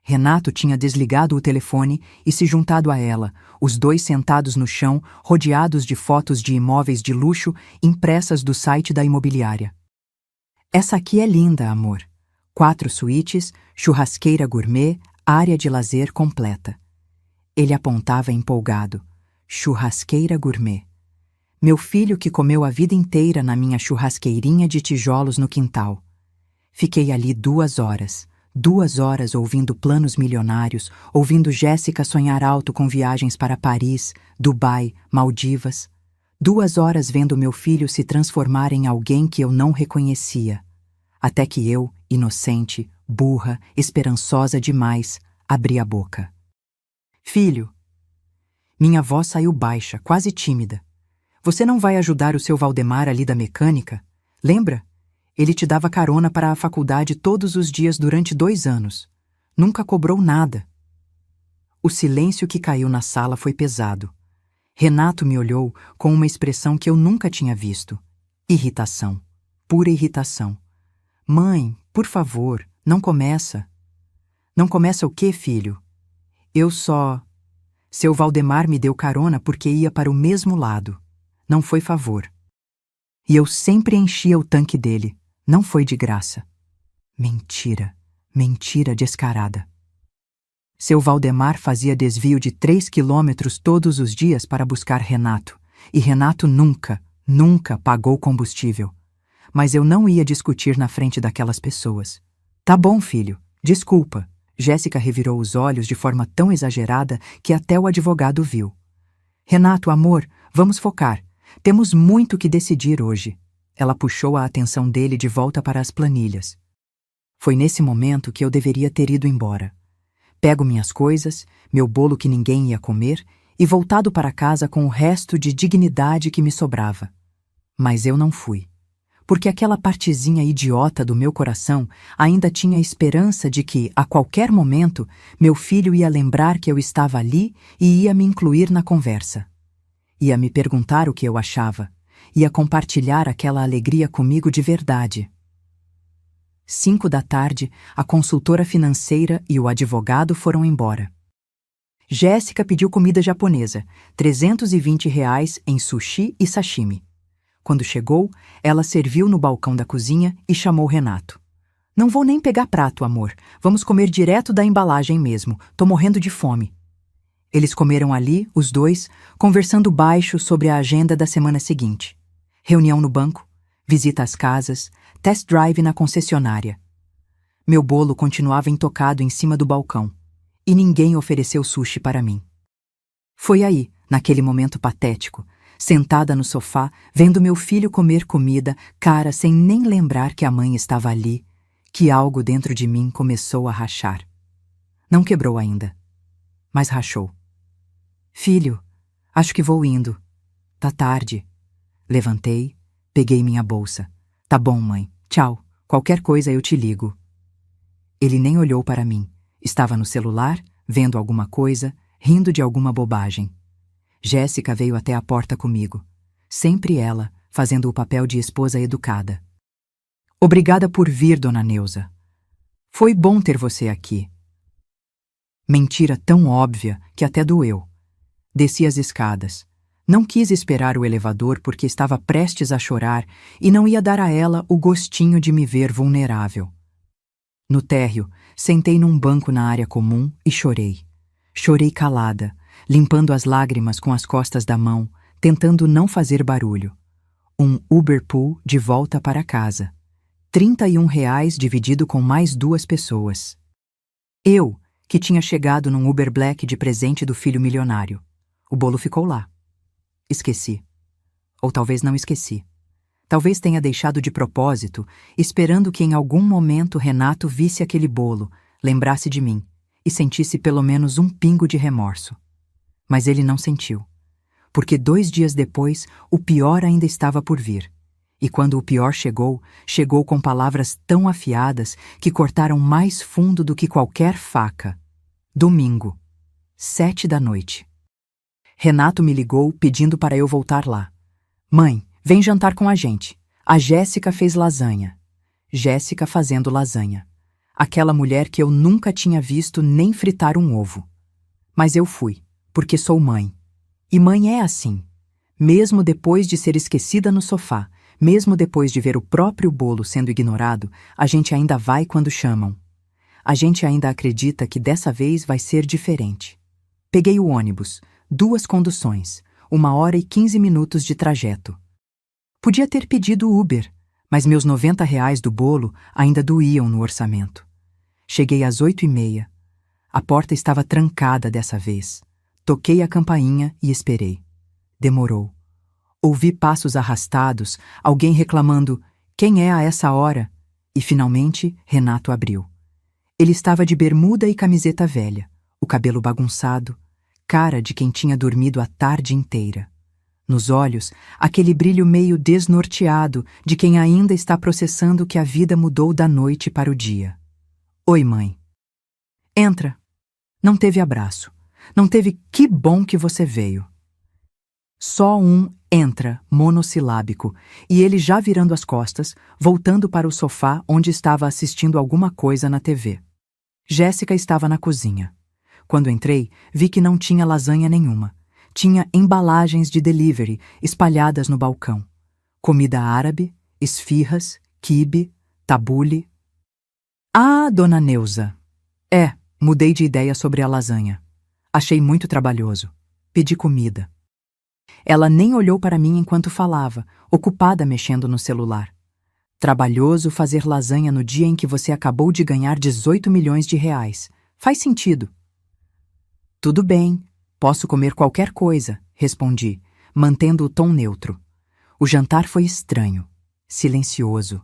Renato tinha desligado o telefone e se juntado a ela, os dois sentados no chão, rodeados de fotos de imóveis de luxo impressas do site da imobiliária. Essa aqui é linda, amor. 4 suítes, churrasqueira gourmet, área de lazer completa. Ele apontava empolgado. Churrasqueira gourmet. Meu filho que comeu a vida inteira na minha churrasqueirinha de tijolos no quintal. Fiquei ali 2 horas ouvindo planos milionários, ouvindo Jéssica sonhar alto com viagens para Paris, Dubai, Maldivas. 2 horas vendo meu filho se transformar em alguém que eu não reconhecia. Até que eu, inocente, burra, esperançosa demais, abri a boca. Filho. Minha voz saiu baixa, quase tímida. Você não vai ajudar o seu Valdemar ali da mecânica? Lembra? Ele te dava carona para a faculdade todos os dias durante 2 anos. Nunca cobrou nada. O silêncio que caiu na sala foi pesado. Renato me olhou com uma expressão que eu nunca tinha visto. Irritação. Pura irritação. Mãe, por favor, não começa. Não começa o quê, filho? Seu Valdemar me deu carona porque ia para o mesmo lado. Não foi favor. E eu sempre enchia o tanque dele. Não foi de graça. Mentira. Mentira descarada. Seu Valdemar fazia desvio de 3 quilômetros todos os dias para buscar Renato. E Renato nunca pagou combustível. Mas eu não ia discutir na frente daquelas pessoas. Tá bom, filho. Desculpa. Jéssica revirou os olhos de forma tão exagerada que até o advogado viu. Renato, amor, vamos focar. Temos muito que decidir hoje. Ela puxou a atenção dele de volta para as planilhas. Foi nesse momento que eu deveria ter ido embora. Pego minhas coisas, meu bolo que ninguém ia comer, e voltado para casa com o resto de dignidade que me sobrava. Mas eu não fui. Porque aquela partezinha idiota do meu coração ainda tinha a esperança de que, a qualquer momento, meu filho ia lembrar que eu estava ali e ia me incluir na conversa. Ia me perguntar o que eu achava. Ia compartilhar aquela alegria comigo de verdade. 5 da tarde, a consultora financeira e o advogado foram embora. Jéssica pediu comida japonesa, R$ 320 em sushi e sashimi. Quando chegou, ela serviu no balcão da cozinha e chamou Renato. Não vou nem pegar prato, amor. Vamos comer direto da embalagem mesmo. Tô morrendo de fome. Eles comeram ali, os dois, conversando baixo sobre a agenda da semana seguinte. Reunião no banco, visita às casas, test drive na concessionária. Meu bolo continuava intocado em cima do balcão, e ninguém ofereceu sushi para mim. Foi aí, naquele momento patético, sentada no sofá, vendo meu filho comer comida, cara sem nem lembrar que a mãe estava ali, que algo dentro de mim começou a rachar. Não quebrou ainda, mas rachou. Filho, acho que vou indo. Tá tarde. Levantei, peguei minha bolsa. Tá bom, mãe. Tchau. Qualquer coisa eu te ligo. Ele nem olhou para mim. Estava no celular, vendo alguma coisa, rindo de alguma bobagem. Jéssica veio até a porta comigo. Sempre ela, fazendo o papel de esposa educada. Obrigada por vir, dona Neuza. Foi bom ter você aqui. Mentira tão óbvia que até doeu. Desci as escadas. Não quis esperar o elevador porque estava prestes a chorar e não ia dar a ela o gostinho de me ver vulnerável. No térreo, sentei num banco na área comum e chorei. Chorei calada, limpando as lágrimas com as costas da mão, tentando não fazer barulho. Um Uber Pool de volta para casa. R$ 31 dividido com mais 2 pessoas. Eu, que tinha chegado num Uber Black de presente do filho milionário. O bolo ficou lá. Esqueci. Ou talvez não esqueci. Talvez tenha deixado de propósito, esperando que em algum momento Renato visse aquele bolo, lembrasse de mim e sentisse pelo menos um pingo de remorso. Mas ele não sentiu. Porque 2 dias depois, o pior ainda estava por vir. E quando o pior chegou, chegou com palavras tão afiadas que cortaram mais fundo do que qualquer faca. Domingo, 7 da noite. Renato me ligou pedindo para eu voltar lá. Mãe, vem jantar com a gente. A Jéssica fez lasanha. Jéssica fazendo lasanha. Aquela mulher que eu nunca tinha visto nem fritar um ovo. Mas eu fui, porque sou mãe. E mãe é assim. Mesmo depois de ser esquecida no sofá, mesmo depois de ver o próprio bolo sendo ignorado, a gente ainda vai quando chamam. A gente ainda acredita que dessa vez vai ser diferente. Peguei o ônibus. 2 conduções, 1h15 de trajeto. Podia ter pedido Uber, mas meus R$ 90 do bolo ainda doíam no orçamento. Cheguei às 8h30. A porta estava trancada dessa vez. Toquei a campainha e esperei. Demorou. Ouvi passos arrastados, alguém reclamando: "Quem é a essa hora?" E finalmente Renato abriu. Ele estava de bermuda e camiseta velha, o cabelo bagunçado, cara de quem tinha dormido a tarde inteira. Nos olhos, aquele brilho meio desnorteado de quem ainda está processando que a vida mudou da noite para o dia. "Oi, mãe." "Entra." Não teve abraço. Não teve "que bom que você veio." Só um "entra" monossilábico, e ele já virando as costas, voltando para o sofá onde estava assistindo alguma coisa na TV. Jéssica estava na cozinha. Quando entrei, vi que não tinha lasanha nenhuma. Tinha embalagens de delivery espalhadas no balcão. Comida árabe, esfirras, quibe, tabule. "Ah, dona Neuza." Mudei de ideia sobre a lasanha. Achei muito trabalhoso. Pedi comida. Ela nem olhou para mim enquanto falava, ocupada mexendo no celular. "Trabalhoso fazer lasanha no dia em que você acabou de ganhar 18 milhões de reais. Faz sentido." "Tudo bem, posso comer qualquer coisa", respondi, mantendo o tom neutro. O jantar foi estranho, silencioso.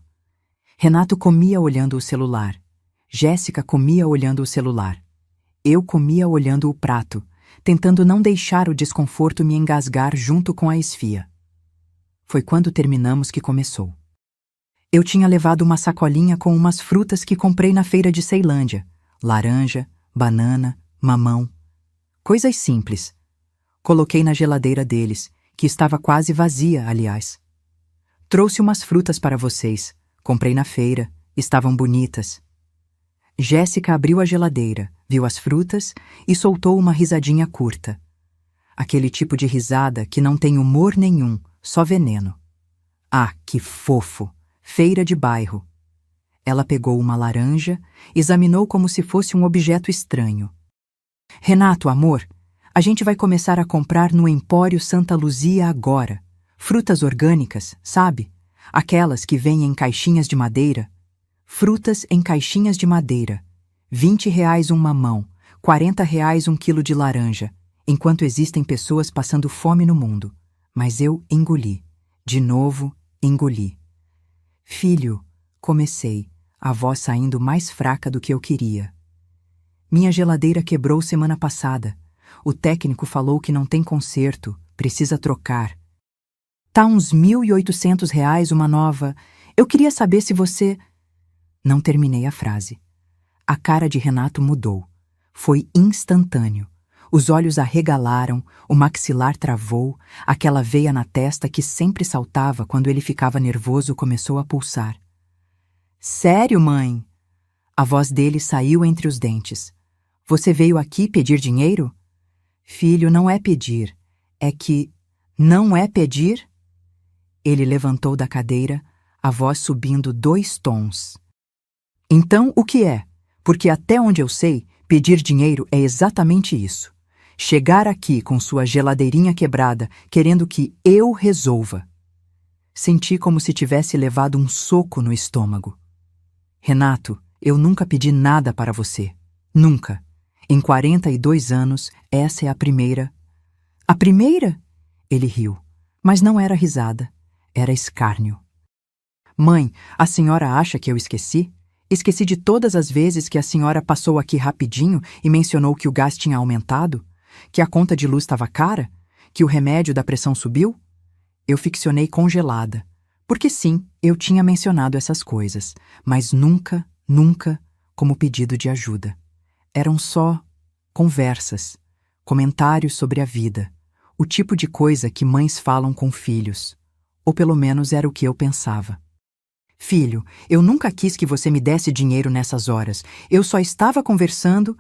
Renato comia olhando o celular. Jéssica comia olhando o celular. Eu comia olhando o prato, tentando não deixar o desconforto me engasgar junto com a esfia. Foi quando terminamos que começou. Eu tinha levado uma sacolinha com umas frutas que comprei na feira de Ceilândia: laranja, banana, mamão. Coisas simples. Coloquei na geladeira deles, que estava quase vazia, aliás. "Trouxe umas frutas para vocês. Comprei na feira. Estavam bonitas." Jéssica abriu a geladeira, viu as frutas e soltou uma risadinha curta. Aquele tipo de risada que não tem humor nenhum, só veneno. Ah, que fofo! Feira de bairro. Ela pegou uma laranja, examinou como se fosse um objeto estranho. "Renato, amor, a gente vai começar a comprar no Empório Santa Luzia agora. Frutas orgânicas, sabe? Aquelas que vêm em caixinhas de madeira. Frutas em caixinhas de madeira. R$ 20 um mamão, R$ 40 um quilo de laranja, enquanto existem pessoas passando fome no mundo." Mas eu engoli. De novo, engoli. "Filho", comecei, a voz saindo mais fraca do que eu queria. "Minha geladeira quebrou semana passada. O técnico falou que não tem conserto, precisa trocar. Tá uns R$ 1.800 uma nova. Eu queria saber se você..." Não terminei a frase. A cara de Renato mudou. Foi instantâneo. Os olhos arregalaram, o maxilar travou, aquela veia na testa que sempre saltava quando ele ficava nervoso começou a pulsar. "Sério, mãe?" A voz dele saiu entre os dentes. "Você veio aqui pedir dinheiro?" "Filho, não é pedir. É que..." "Não é pedir?" Ele levantou da cadeira, a voz subindo 2 tons. "Então, o que é? Porque até onde eu sei, pedir dinheiro é exatamente isso. Chegar aqui com sua geladeirinha quebrada, querendo que eu resolva." Senti como se tivesse levado um soco no estômago. "Renato, eu nunca pedi nada para você. Nunca. Em 42 anos, essa é a primeira..." "A primeira?" Ele riu, mas não era risada, era escárnio. "Mãe, a senhora acha que eu esqueci? Esqueci de todas as vezes que a senhora passou aqui rapidinho e mencionou que o gás tinha aumentado? Que a conta de luz estava cara? Que o remédio da pressão subiu?" Eu ficcionei congelada. Porque sim, eu tinha mencionado essas coisas, mas nunca, nunca como pedido de ajuda. Eram só conversas, comentários sobre a vida, o tipo de coisa que mães falam com filhos. Ou pelo menos era o que eu pensava. "Filho, eu nunca quis que você me desse dinheiro nessas horas. Eu só estava conversando..."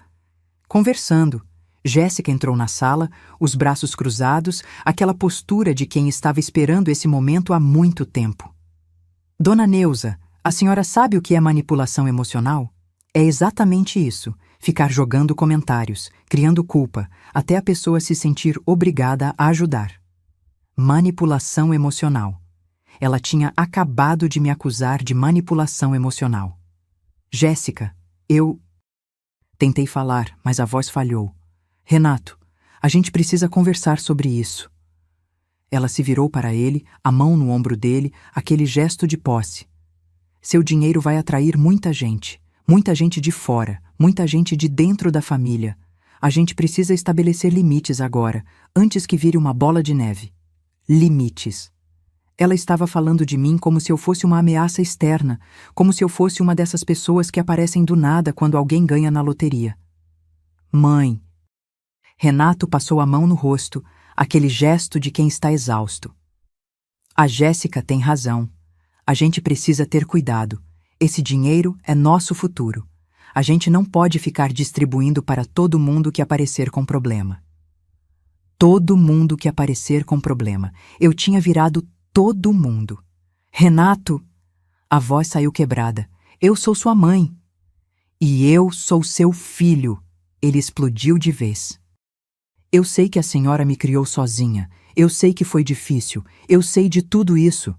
Jéssica entrou na sala, os braços cruzados, aquela postura de quem estava esperando esse momento há muito tempo. "Dona Neuza, a senhora sabe o que é manipulação emocional? É exatamente isso, ficar jogando comentários, criando culpa, até a pessoa se sentir obrigada a ajudar." Manipulação emocional. Ela tinha acabado de me acusar de manipulação emocional. Jéssica, eu... Tentei falar, mas a voz falhou. Renato, a gente precisa conversar sobre isso. Ela se virou para ele, a mão no ombro dele, aquele gesto de posse. Seu dinheiro vai atrair muita gente de fora, muita gente de dentro da família. A gente precisa estabelecer limites agora, antes que vire uma bola de neve. Limites. Ela estava falando de mim como se eu fosse uma ameaça externa, como se eu fosse uma dessas pessoas que aparecem do nada quando alguém ganha na loteria. Mãe. Renato passou a mão no rosto, aquele gesto de quem está exausto. A Jéssica tem razão. A gente precisa ter cuidado. Esse dinheiro é nosso futuro. A gente não pode ficar distribuindo para todo mundo que aparecer com problema. Todo mundo que aparecer com problema. Eu tinha virado todo mundo. Renato! A voz saiu quebrada. Eu sou sua mãe. E eu sou seu filho. Ele explodiu de vez. Eu sei que a senhora me criou sozinha. Eu sei que foi difícil. Eu sei de tudo isso.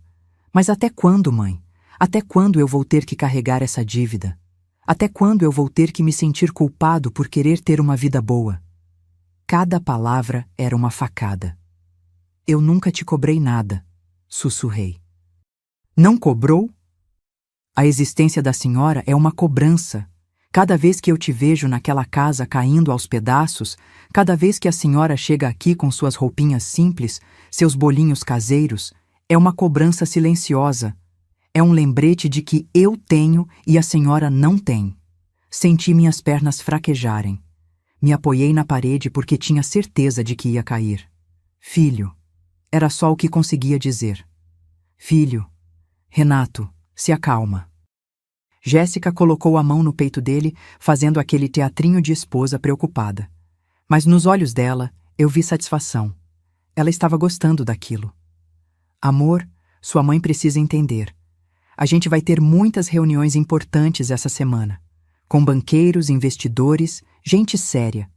Mas até quando, mãe? Até quando eu vou ter que carregar essa dívida? Até quando eu vou ter que me sentir culpado por querer ter uma vida boa? Cada palavra era uma facada. Eu nunca te cobrei nada, sussurrei. Não cobrou? A existência da senhora é uma cobrança. Cada vez que eu te vejo naquela casa caindo aos pedaços, cada vez que a senhora chega aqui com suas roupinhas simples, seus bolinhos caseiros, é uma cobrança silenciosa. É um lembrete de que eu tenho e a senhora não tem. Senti minhas pernas fraquejarem. Me apoiei na parede porque tinha certeza de que ia cair. Filho. Era só o que conseguia dizer. Filho. Renato, se acalma. Jéssica colocou a mão no peito dele, fazendo aquele teatrinho de esposa preocupada. Mas nos olhos dela, eu vi satisfação. Ela estava gostando daquilo. Amor, sua mãe precisa entender. A gente vai ter muitas reuniões importantes essa semana. Com banqueiros, investidores, gente séria.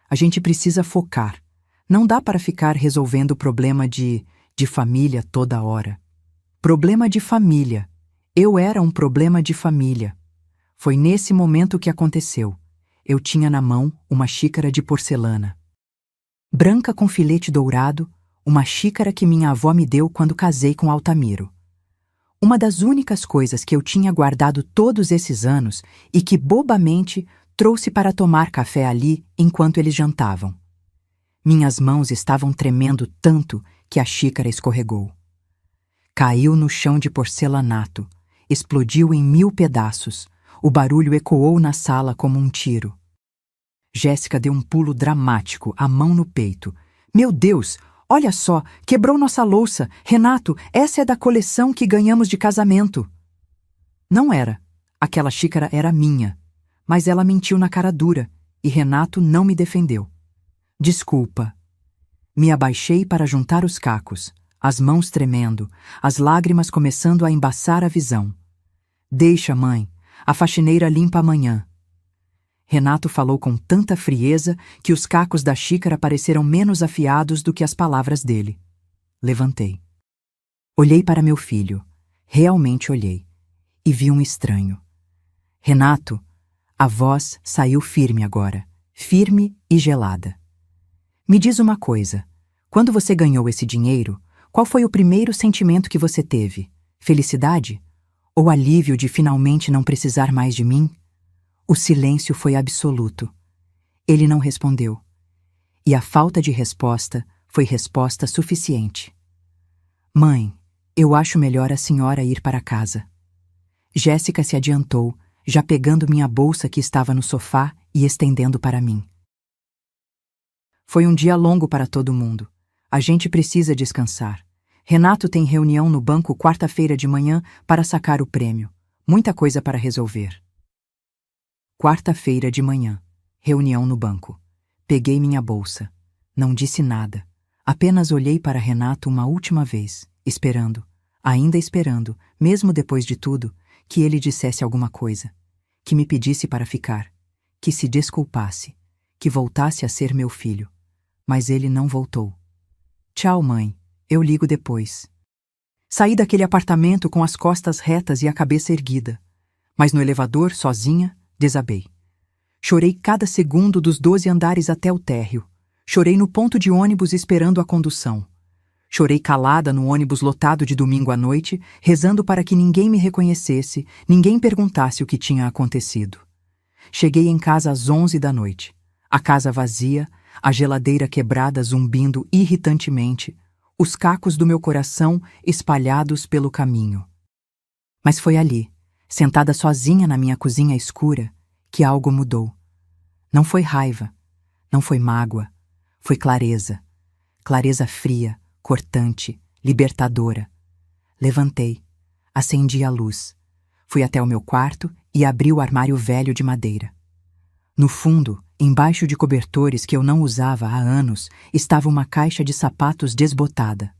A gente precisa focar. Não dá para ficar resolvendo problema de família toda hora. Problema de família. Eu era um problema de família. Foi nesse momento que aconteceu. Eu tinha na mão uma xícara de porcelana. Branca com filete dourado, uma xícara que minha avó me deu quando casei com Altamiro. Uma das únicas coisas que eu tinha guardado todos esses anos e que bobamente trouxe para tomar café ali enquanto eles jantavam. Minhas mãos estavam tremendo tanto que a xícara escorregou. Caiu no chão de porcelanato, explodiu em 1000 pedaços. O barulho ecoou na sala como um tiro. Jéssica deu um pulo dramático, a mão no peito. Meu Deus! Olha só, quebrou nossa louça. Renato, essa é da coleção que ganhamos de casamento. Não era. Aquela xícara era minha. Mas ela mentiu na cara dura, e Renato não me defendeu. Desculpa. Me abaixei para juntar os cacos, as mãos tremendo, as lágrimas começando a embaçar a visão. Deixa, mãe. A faxineira limpa amanhã. Renato falou com tanta frieza que os cacos da xícara pareceram menos afiados do que as palavras dele. Levantei. Olhei para meu filho. Realmente olhei. E vi um estranho. Renato, a voz saiu firme agora. Firme e gelada. Me diz uma coisa. Quando você ganhou esse dinheiro, qual foi o primeiro sentimento que você teve? Felicidade? Ou alívio de finalmente não precisar mais de mim? O silêncio foi absoluto. Ele não respondeu. E a falta de resposta foi resposta suficiente. Mãe, eu acho melhor a senhora ir para casa. Jéssica se adiantou, já pegando minha bolsa que estava no sofá e estendendo para mim. Foi um dia longo para todo mundo. A gente precisa descansar. Renato tem reunião no banco quarta-feira de manhã para sacar o prêmio. Muita coisa para resolver. Quarta-feira de manhã. Reunião no banco. Peguei minha bolsa. Não disse nada. Apenas olhei para Renato uma última vez, esperando, ainda esperando, mesmo depois de tudo, que ele dissesse alguma coisa. Que me pedisse para ficar. Que se desculpasse. Que voltasse a ser meu filho. Mas ele não voltou. Tchau, mãe. eu ligo depois. Saí daquele apartamento com as costas retas e a cabeça erguida, mas no elevador, sozinha, desabei. Chorei cada segundo dos 12 andares até o térreo. Chorei no ponto de ônibus esperando a condução. Chorei calada no ônibus lotado de domingo à noite, rezando para que ninguém me reconhecesse, ninguém perguntasse o que tinha acontecido. Cheguei em casa às 11 da noite. A casa vazia, a geladeira quebrada zumbindo irritantemente, os cacos do meu coração espalhados pelo caminho. Mas foi ali, sentada sozinha na minha cozinha escura, que algo mudou. Não foi raiva, não foi mágoa, foi clareza. Clareza fria, cortante, libertadora. Levantei, acendi a luz, fui até o meu quarto e abri o armário velho de madeira. No fundo, embaixo de cobertores que eu não usava há anos, estava uma caixa de sapatos desbotada.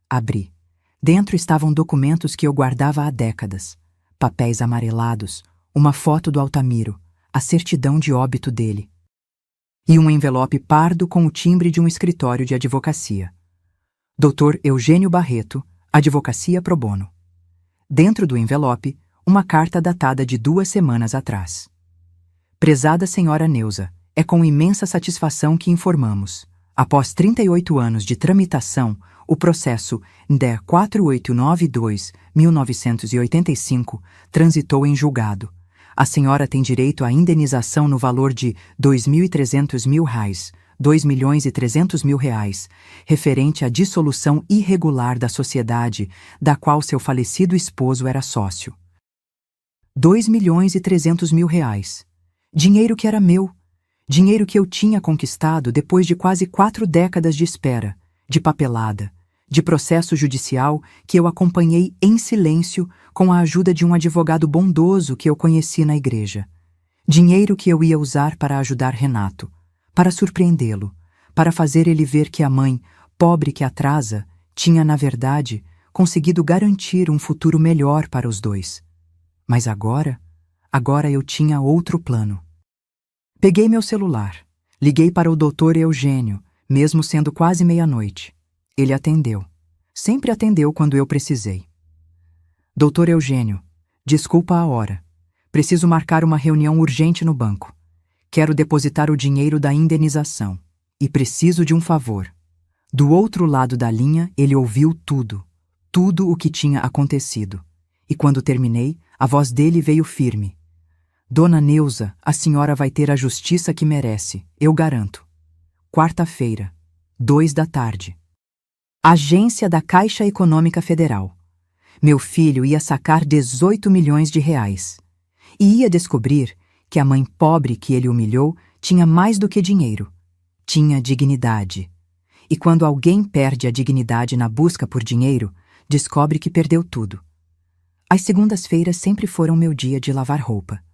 Abri. Dentro estavam documentos que eu guardava há décadas. Papéis amarelados, uma foto do Altamiro, a certidão de óbito dele. E um envelope pardo com o timbre de um escritório de advocacia. Dr. Eugênio Barreto, Advocacia Pro Bono. Dentro do envelope, uma carta datada de 2 semanas atrás. Prezada senhora Neuza, é com imensa satisfação que informamos. Após 38 anos de tramitação, o processo DE 4892-1985 transitou em julgado. A senhora tem direito à indenização no valor de R$ 2.300.000, R$ 2.300.000, referente à dissolução irregular da sociedade, da qual seu falecido esposo era sócio. R$ 2.300.000. Dinheiro que era meu. Dinheiro que eu tinha conquistado depois de quase 4 décadas de espera, de papelada, de processo judicial que eu acompanhei em silêncio com a ajuda de um advogado bondoso que eu conheci na igreja. Dinheiro que eu ia usar para ajudar Renato, para surpreendê-lo, para fazer ele ver que a mãe, pobre que atrasa, tinha, na verdade, conseguido garantir um futuro melhor para os dois. Mas agora eu tinha outro plano. Peguei meu celular, liguei para o Dr. Eugênio, mesmo sendo quase meia-noite. Ele atendeu. Sempre atendeu quando eu precisei. Dr. Eugênio, desculpa a hora. Preciso marcar uma reunião urgente no banco. Quero depositar o dinheiro da indenização. E preciso de um favor. Do outro lado da linha, ele ouviu tudo. Tudo o que tinha acontecido. E quando terminei, a voz dele veio firme. Dona Neuza, a senhora vai ter a justiça que merece, eu garanto. Quarta-feira, 2 da tarde. Agência da Caixa Econômica Federal. Meu filho ia sacar 18 milhões de reais. E ia descobrir que a mãe pobre que ele humilhou tinha mais do que dinheiro. Tinha dignidade. E quando alguém perde a dignidade na busca por dinheiro, descobre que perdeu tudo. As segundas-feiras sempre foram meu dia de lavar roupa.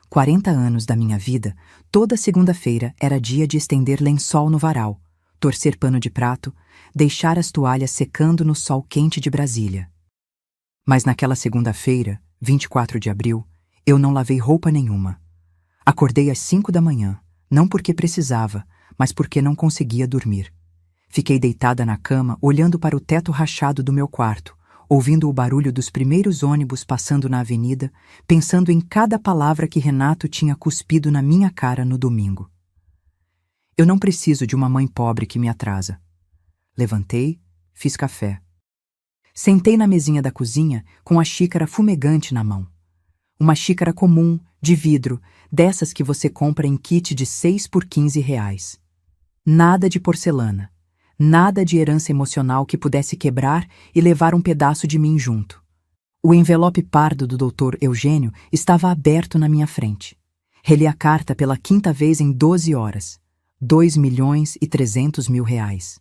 40 anos da minha vida, toda segunda-feira era dia de estender lençol no varal, torcer pano de prato, deixar as toalhas secando no sol quente de Brasília. Mas naquela segunda-feira, 24 de abril, eu não lavei roupa nenhuma. Acordei às 5 da manhã, não porque precisava, mas porque não conseguia dormir. Fiquei deitada na cama, olhando para o teto rachado do meu quarto, ouvindo o barulho dos primeiros ônibus passando na avenida, pensando em cada palavra que Renato tinha cuspido na minha cara no domingo. Eu não preciso de uma mãe pobre que me atrasa. Levantei, fiz café. Sentei na mesinha da cozinha com a xícara fumegante na mão. Uma xícara comum, de vidro, dessas que você compra em kit de 6 por R$ 15. Nada de porcelana. Nada de herança emocional que pudesse quebrar e levar um pedaço de mim junto. O envelope pardo do Dr. Eugênio estava aberto na minha frente. Reli a carta pela 5ª vez em 12 horas. R$ 2.300.000.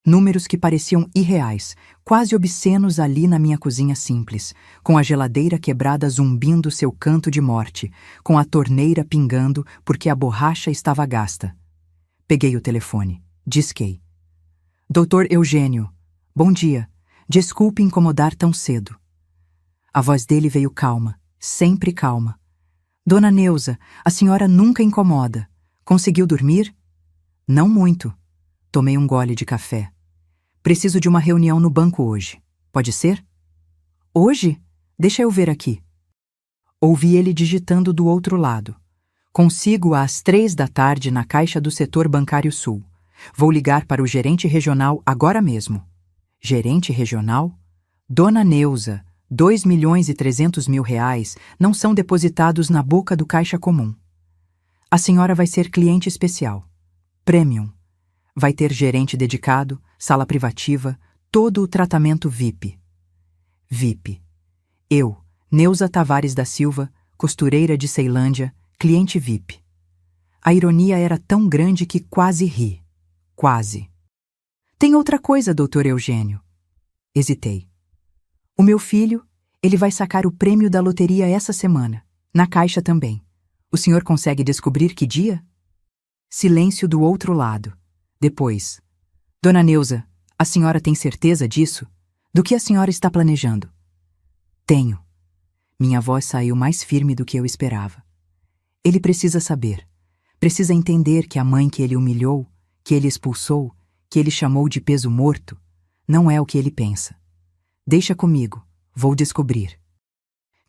Números que pareciam irreais, quase obscenos ali na minha cozinha simples, com a geladeira quebrada zumbindo seu canto de morte, com a torneira pingando porque a borracha estava gasta. Peguei o telefone. Disquei. Dr. Eugênio, bom dia. Desculpe incomodar tão cedo. A voz dele veio calma, sempre calma. Dona Neuza, a senhora nunca incomoda. Conseguiu dormir? Não muito. Tomei um gole de café. Preciso de uma reunião no banco hoje. Pode ser? Hoje? Deixa eu ver aqui. Ouvi ele digitando do outro lado. Consigo às 3 da tarde na caixa do setor bancário sul. Vou ligar para o gerente regional agora mesmo. Gerente regional? Dona Neuza, 2.300.000 reais não são depositados na boca do caixa comum. A senhora vai ser cliente especial. Premium. Vai ter gerente dedicado, sala privativa, todo o tratamento VIP. VIP. Eu, Neuza Tavares da Silva, costureira de Ceilândia, cliente VIP. A ironia era tão grande que quase ri. Quase. Tem outra coisa, doutor Eugênio. Hesitei. O meu filho, ele vai sacar o prêmio da loteria essa semana. Na caixa também. O senhor consegue descobrir que dia? Silêncio do outro lado. Depois. Dona Neuza, a senhora tem certeza disso? Do que a senhora está planejando? Tenho. Minha voz saiu mais firme do que eu esperava. Ele precisa saber. Precisa entender que a mãe que ele humilhou, que ele expulsou, que ele chamou de peso morto, não é o que ele pensa. Deixa comigo, vou descobrir.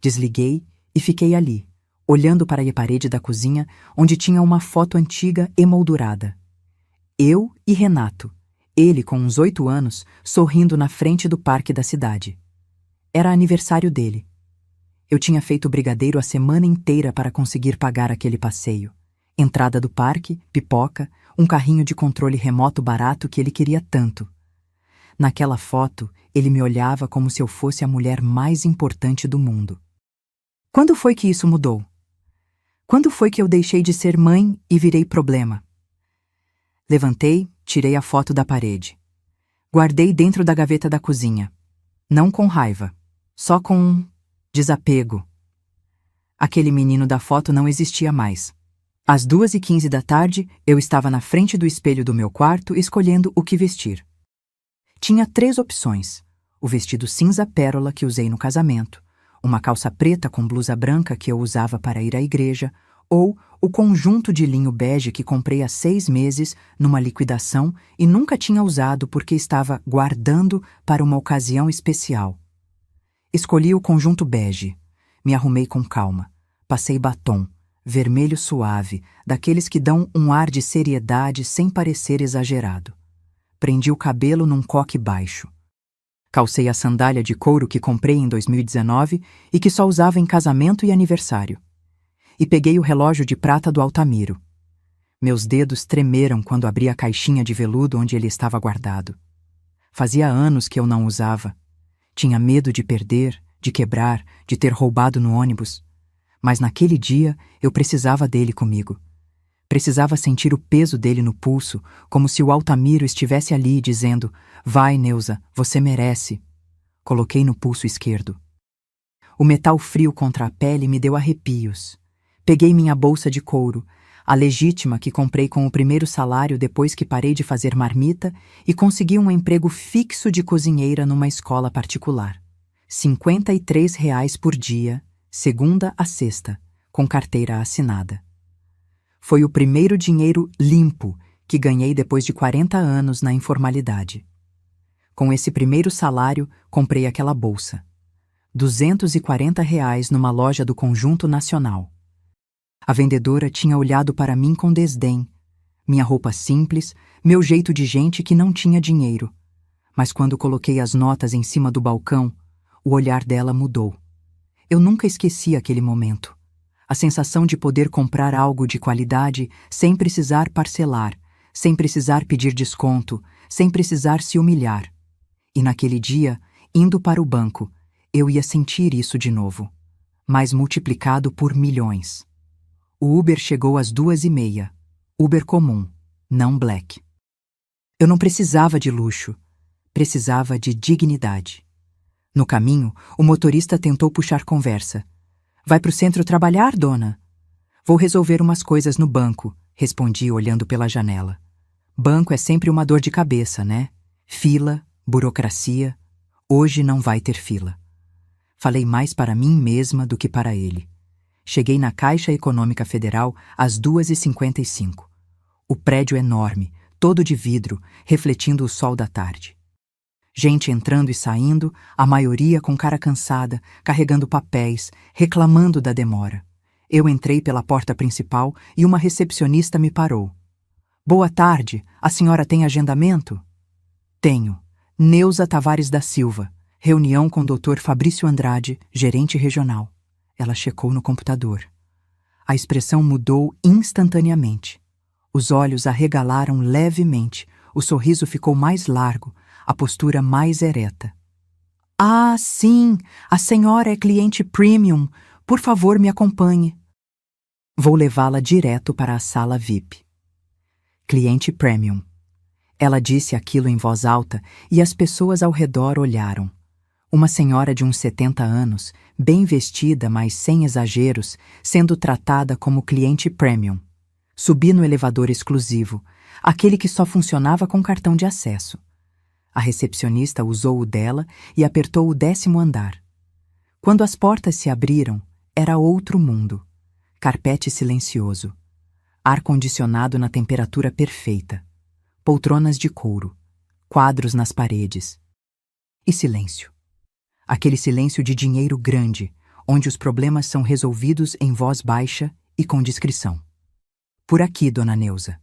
Desliguei e fiquei ali, olhando para a parede da cozinha, onde tinha uma foto antiga emoldurada. Eu e Renato, ele com uns 8 anos, sorrindo na frente do parque da cidade. Era aniversário dele. Eu tinha feito brigadeiro a semana inteira para conseguir pagar aquele passeio. Entrada do parque, pipoca, um carrinho de controle remoto barato que ele queria tanto. Naquela foto, ele me olhava como se eu fosse a mulher mais importante do mundo. Quando foi que isso mudou? Quando foi que eu deixei de ser mãe e virei problema? Levantei, tirei a foto da parede. Guardei dentro da gaveta da cozinha. Não com raiva, só com desapego. Aquele menino da foto não existia mais. Às 2h15 da tarde, eu estava na frente do espelho do meu quarto escolhendo o que vestir. Tinha 3 opções: o vestido cinza pérola que usei no casamento, uma calça preta com blusa branca que eu usava para ir à igreja, ou o conjunto de linho bege que comprei há 6 meses numa liquidação e nunca tinha usado porque estava guardando para uma ocasião especial. Escolhi o conjunto bege. Me arrumei com calma. Passei batom, vermelho suave, daqueles que dão um ar de seriedade sem parecer exagerado. Prendi o cabelo num coque baixo. Calcei a sandália de couro que comprei em 2019 e que só usava em casamento e aniversário. E peguei o relógio de prata do Altamiro. Meus dedos tremeram quando abri a caixinha de veludo onde ele estava guardado. Fazia anos que eu não usava. Tinha medo de perder, de quebrar, de ter roubado no ônibus. Mas naquele dia eu precisava dele comigo. Precisava sentir o peso dele no pulso, como se o Altamiro estivesse ali dizendo: vai, Neuza, você merece. Coloquei no pulso esquerdo. O metal frio contra a pele me deu arrepios. Peguei minha bolsa de couro, a legítima que comprei com o primeiro salário depois que parei de fazer marmita e consegui um emprego fixo de cozinheira numa escola particular. R$ 53 por dia, segunda a sexta, com carteira assinada. Foi o primeiro dinheiro limpo que ganhei depois de 40 anos na informalidade. Com esse primeiro salário, comprei aquela bolsa. R$ 240 numa loja do Conjunto Nacional. A vendedora tinha olhado para mim com desdém. Minha roupa simples, meu jeito de gente que não tinha dinheiro. Mas quando coloquei as notas em cima do balcão, o olhar dela mudou. Eu nunca esqueci aquele momento. A sensação de poder comprar algo de qualidade sem precisar parcelar, sem precisar pedir desconto, sem precisar se humilhar. E naquele dia, indo para o banco, eu ia sentir isso de novo, mas multiplicado por milhões. O Uber chegou às 2h30. Uber comum, não black. Eu não precisava de luxo, precisava de dignidade. No caminho, o motorista tentou puxar conversa. Vai pro centro trabalhar, dona? Vou resolver umas coisas no banco, respondi olhando pela janela. Banco é sempre uma dor de cabeça, né? Fila, burocracia. Hoje não vai ter fila. Falei mais para mim mesma do que para ele. Cheguei na Caixa Econômica Federal às 2h55. O prédio enorme, todo de vidro, refletindo o sol da tarde. Gente entrando e saindo, a maioria com cara cansada, carregando papéis, reclamando da demora. Eu entrei pela porta principal e uma recepcionista me parou. Boa tarde, a senhora tem agendamento? Tenho. Neuza Tavares da Silva. Reunião com o Dr. Fabrício Andrade, gerente regional. Ela checou no computador. A expressão mudou instantaneamente. Os olhos arregalaram levemente, o sorriso ficou mais largo, a postura mais ereta. Ah, sim, a senhora é cliente premium. Por favor, me acompanhe. Vou levá-la direto para a sala VIP. Cliente premium. Ela disse aquilo em voz alta e as pessoas ao redor olharam. Uma senhora de uns 70 anos, bem vestida, mas sem exageros, sendo tratada como cliente premium. Subi no elevador exclusivo, aquele que só funcionava com cartão de acesso. A recepcionista usou o dela e apertou o 10º andar. Quando as portas se abriram, era outro mundo. Carpete silencioso. Ar-condicionado na temperatura perfeita. Poltronas de couro. Quadros nas paredes. E silêncio. Aquele silêncio de dinheiro grande, onde os problemas são resolvidos em voz baixa e com discrição. Por aqui, dona Neuza.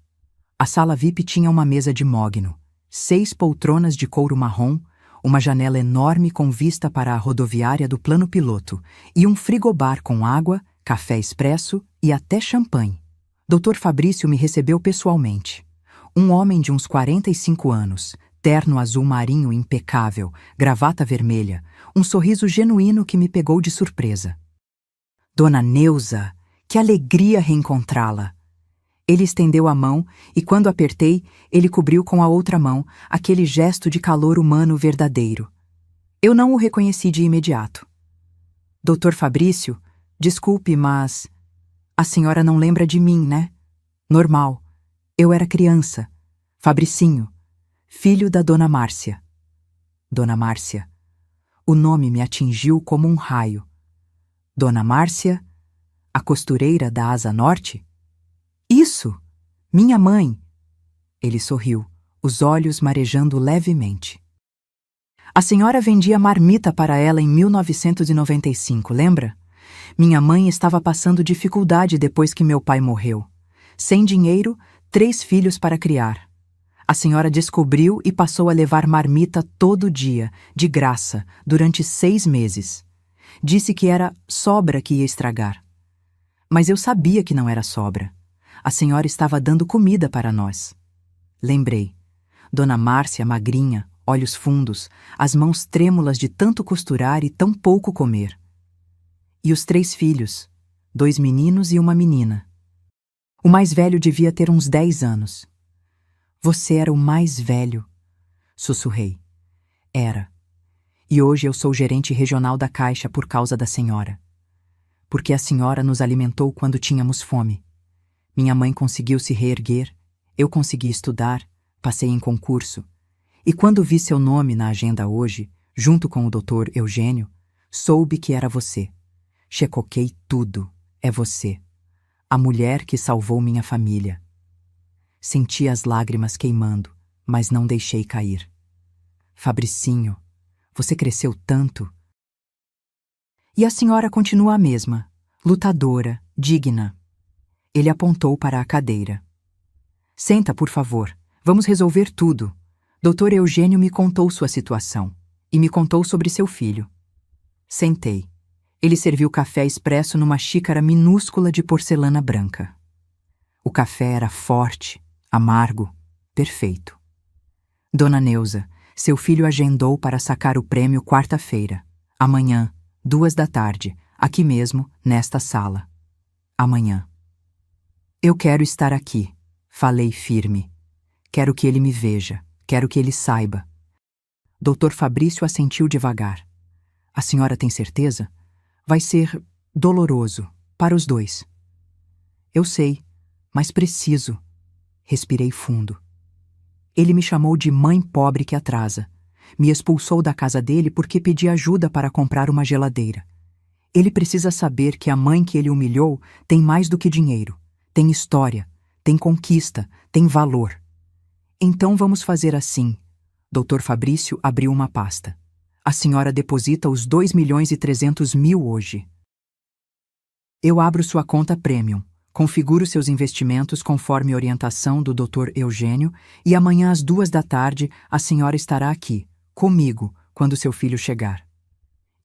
A sala VIP tinha uma mesa de mogno, 6 poltronas de couro marrom, uma janela enorme com vista para a rodoviária do plano piloto e um frigobar com água, café expresso e até champanhe. Dr. Fabrício me recebeu pessoalmente. Um homem de uns 45 anos, terno azul marinho impecável, gravata vermelha, um sorriso genuíno que me pegou de surpresa. Dona Neuza, que alegria reencontrá-la! Ele estendeu a mão e, quando apertei, ele cobriu com a outra mão aquele gesto de calor humano verdadeiro. Eu não o reconheci de imediato. Dr. Fabrício, desculpe, mas... A senhora não lembra de mim, né? Normal. Eu era criança. Fabricinho. Filho da Dona Márcia. Dona Márcia. O nome me atingiu como um raio. Dona Márcia, a costureira da Asa Norte? Isso! Minha mãe! Ele sorriu, os olhos marejando levemente. A senhora vendia marmita para ela em 1995, lembra? Minha mãe estava passando dificuldade depois que meu pai morreu. Sem dinheiro, 3 filhos para criar. A senhora descobriu e passou a levar marmita todo dia, de graça, durante 6 meses. Disse que era sobra que ia estragar. Mas eu sabia que não era sobra. A senhora estava dando comida para nós. Lembrei. Dona Márcia, magrinha, olhos fundos, as mãos trêmulas de tanto costurar e tão pouco comer. E os 3 filhos, 2 meninos e uma menina. O mais velho devia ter uns 10 anos. Você era o mais velho, sussurrei. Era. E hoje eu sou gerente regional da Caixa por causa da senhora. Porque a senhora nos alimentou quando tínhamos fome. Minha mãe conseguiu se reerguer, eu consegui estudar, passei em concurso. E quando vi seu nome na agenda hoje, junto com o Dr. Eugênio, soube que era você. Checoquei tudo. É você. A mulher que salvou minha família. Senti as lágrimas queimando, mas não deixei cair. Fabricinho, você cresceu tanto. E a senhora continua a mesma, lutadora, digna. Ele apontou para a cadeira. Senta, por favor. Vamos resolver tudo. Dr. Eugênio me contou sua situação e me contou sobre seu filho. Sentei. Ele serviu café expresso numa xícara minúscula de porcelana branca. O café era forte, amargo, perfeito. Dona Neuza, seu filho agendou para sacar o prêmio quarta-feira. Amanhã, 14h, aqui mesmo, nesta sala. Amanhã. Eu quero estar aqui, falei firme. Quero que ele me veja, quero que ele saiba. Dr. Fabrício assentiu devagar. A senhora tem certeza? Vai ser doloroso, para os 2. Eu sei, mas preciso. Respirei fundo. Ele me chamou de mãe pobre que atrasa. Me expulsou da casa dele porque pedi ajuda para comprar uma geladeira. Ele precisa saber que a mãe que ele humilhou tem mais do que dinheiro. Tem história, tem conquista, tem valor. Então vamos fazer assim. Dr. Fabrício abriu uma pasta. A senhora deposita os 2.300.000 hoje. Eu abro sua conta Premium, configuro seus investimentos conforme orientação do Dr. Eugênio e amanhã às 2 da tarde a senhora estará aqui, comigo, quando seu filho chegar.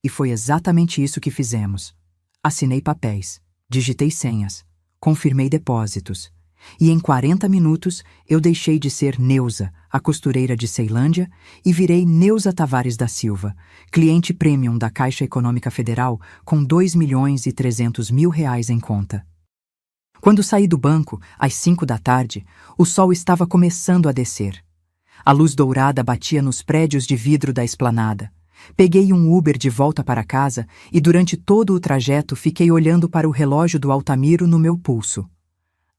E foi exatamente isso que fizemos. Assinei papéis, digitei senhas, confirmei depósitos. E em 40 minutos eu deixei de ser Neuza, a costureira de Ceilândia, e virei Neuza Tavares da Silva, cliente premium da Caixa Econômica Federal com 2.300.000 reais em conta. Quando saí do banco, às 5 da tarde, o sol estava começando a descer. A luz dourada batia nos prédios de vidro da esplanada. Peguei um Uber de volta para casa e durante todo o trajeto fiquei olhando para o relógio do Altamiro no meu pulso.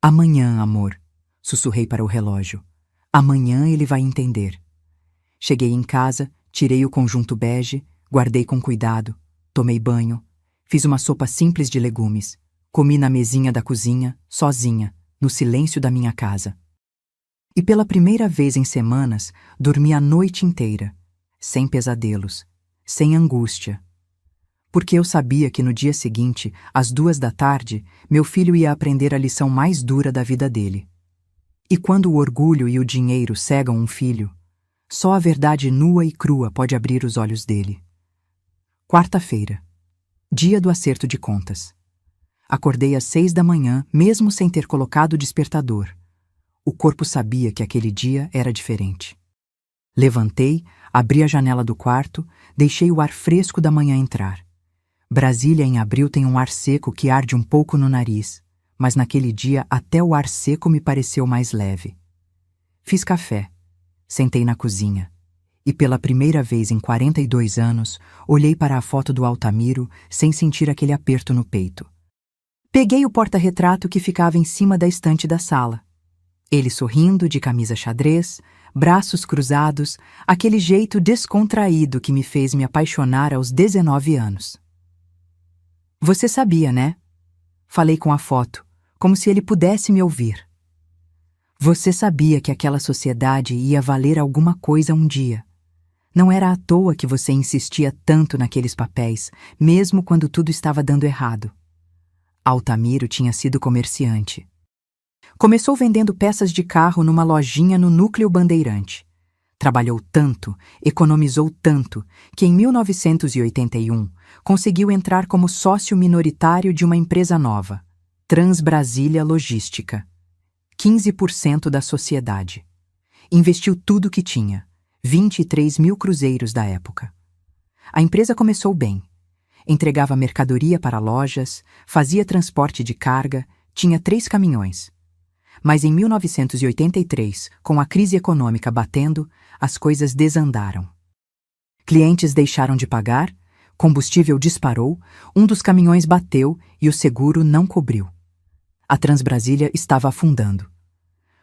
Amanhã, amor, sussurrei para o relógio. Amanhã ele vai entender. Cheguei em casa, tirei o conjunto bege, guardei com cuidado, tomei banho, fiz uma sopa simples de legumes, comi na mesinha da cozinha, sozinha, no silêncio da minha casa. E pela primeira vez em semanas, dormi a noite inteira, sem pesadelos, sem angústia. Porque eu sabia que no dia seguinte, às 2 da tarde, meu filho ia aprender a lição mais dura da vida dele. E quando o orgulho e o dinheiro cegam um filho, só a verdade nua e crua pode abrir os olhos dele. Quarta-feira, dia do acerto de contas. Acordei às 6 da manhã, mesmo sem ter colocado o despertador. O corpo sabia que aquele dia era diferente. Levantei, abri a janela do quarto, deixei o ar fresco da manhã entrar. Brasília em abril tem um ar seco que arde um pouco no nariz, mas naquele dia até o ar seco me pareceu mais leve. Fiz café, sentei na cozinha e pela primeira vez em 42 anos olhei para a foto do Altamiro sem sentir aquele aperto no peito. Peguei o porta-retrato que ficava em cima da estante da sala. Ele sorrindo, de camisa xadrez, braços cruzados, aquele jeito descontraído que me fez me apaixonar aos 19 anos. Você sabia, né? Falei com a foto, como se ele pudesse me ouvir. Você sabia que aquela sociedade ia valer alguma coisa um dia. Não era à toa que você insistia tanto naqueles papéis, mesmo quando tudo estava dando errado. Altamiro tinha sido comerciante. Começou vendendo peças de carro numa lojinha no Núcleo Bandeirante. Trabalhou tanto, economizou tanto, que em 1981 conseguiu entrar como sócio minoritário de uma empresa nova, Transbrasília Logística. 15% da sociedade. Investiu tudo o que tinha, 23 mil cruzeiros da época. A empresa começou bem. Entregava mercadoria para lojas, fazia transporte de carga, tinha 3 caminhões. Mas em 1983, com a crise econômica batendo, as coisas desandaram. Clientes deixaram de pagar, combustível disparou, um dos caminhões bateu e o seguro não cobriu. A Transbrasília estava afundando.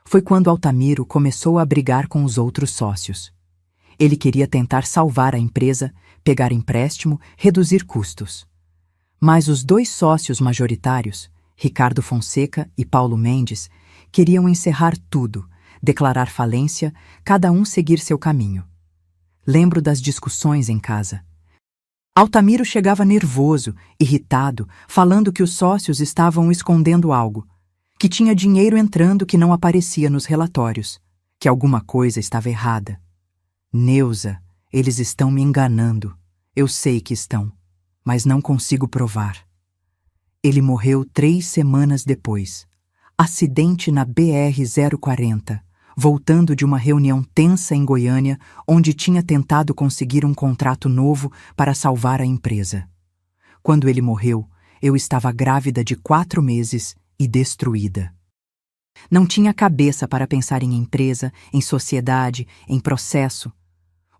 Foi quando Altamiro começou a brigar com os outros sócios. Ele queria tentar salvar a empresa, pegar empréstimo, reduzir custos. Mas os 2 sócios majoritários, Ricardo Fonseca e Paulo Mendes, queriam encerrar tudo, declarar falência, cada um seguir seu caminho. Lembro das discussões em casa. Altamiro chegava nervoso, irritado, falando que os sócios estavam escondendo algo, que tinha dinheiro entrando que não aparecia nos relatórios, que alguma coisa estava errada. Neuza, eles estão me enganando. Eu sei que estão, mas não consigo provar. Ele morreu 3 semanas depois. Acidente na BR-040, voltando de uma reunião tensa em Goiânia, onde tinha tentado conseguir um contrato novo para salvar a empresa. Quando ele morreu, eu estava grávida de 4 meses e destruída. Não tinha cabeça para pensar em empresa, em sociedade, em processo.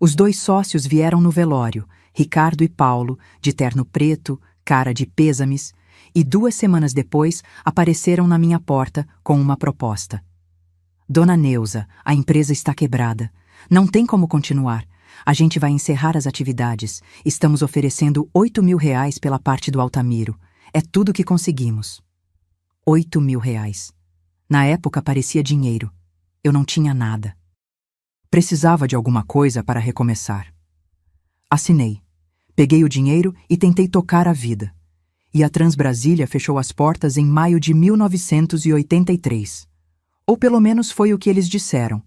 Os 2 sócios vieram no velório, Ricardo e Paulo, de terno preto, cara de pêsames, e 2 semanas depois apareceram na minha porta com uma proposta. Dona Neuza, a empresa está quebrada. Não tem como continuar. A gente vai encerrar as atividades. Estamos oferecendo 8 mil reais pela parte do Altamiro. É tudo que conseguimos. 8 mil reais. Na época parecia dinheiro. Eu não tinha nada. Precisava de alguma coisa para recomeçar. Assinei. Peguei o dinheiro e tentei tocar a vida. E a Transbrasília fechou as portas em maio de 1983. Ou pelo menos foi o que eles disseram,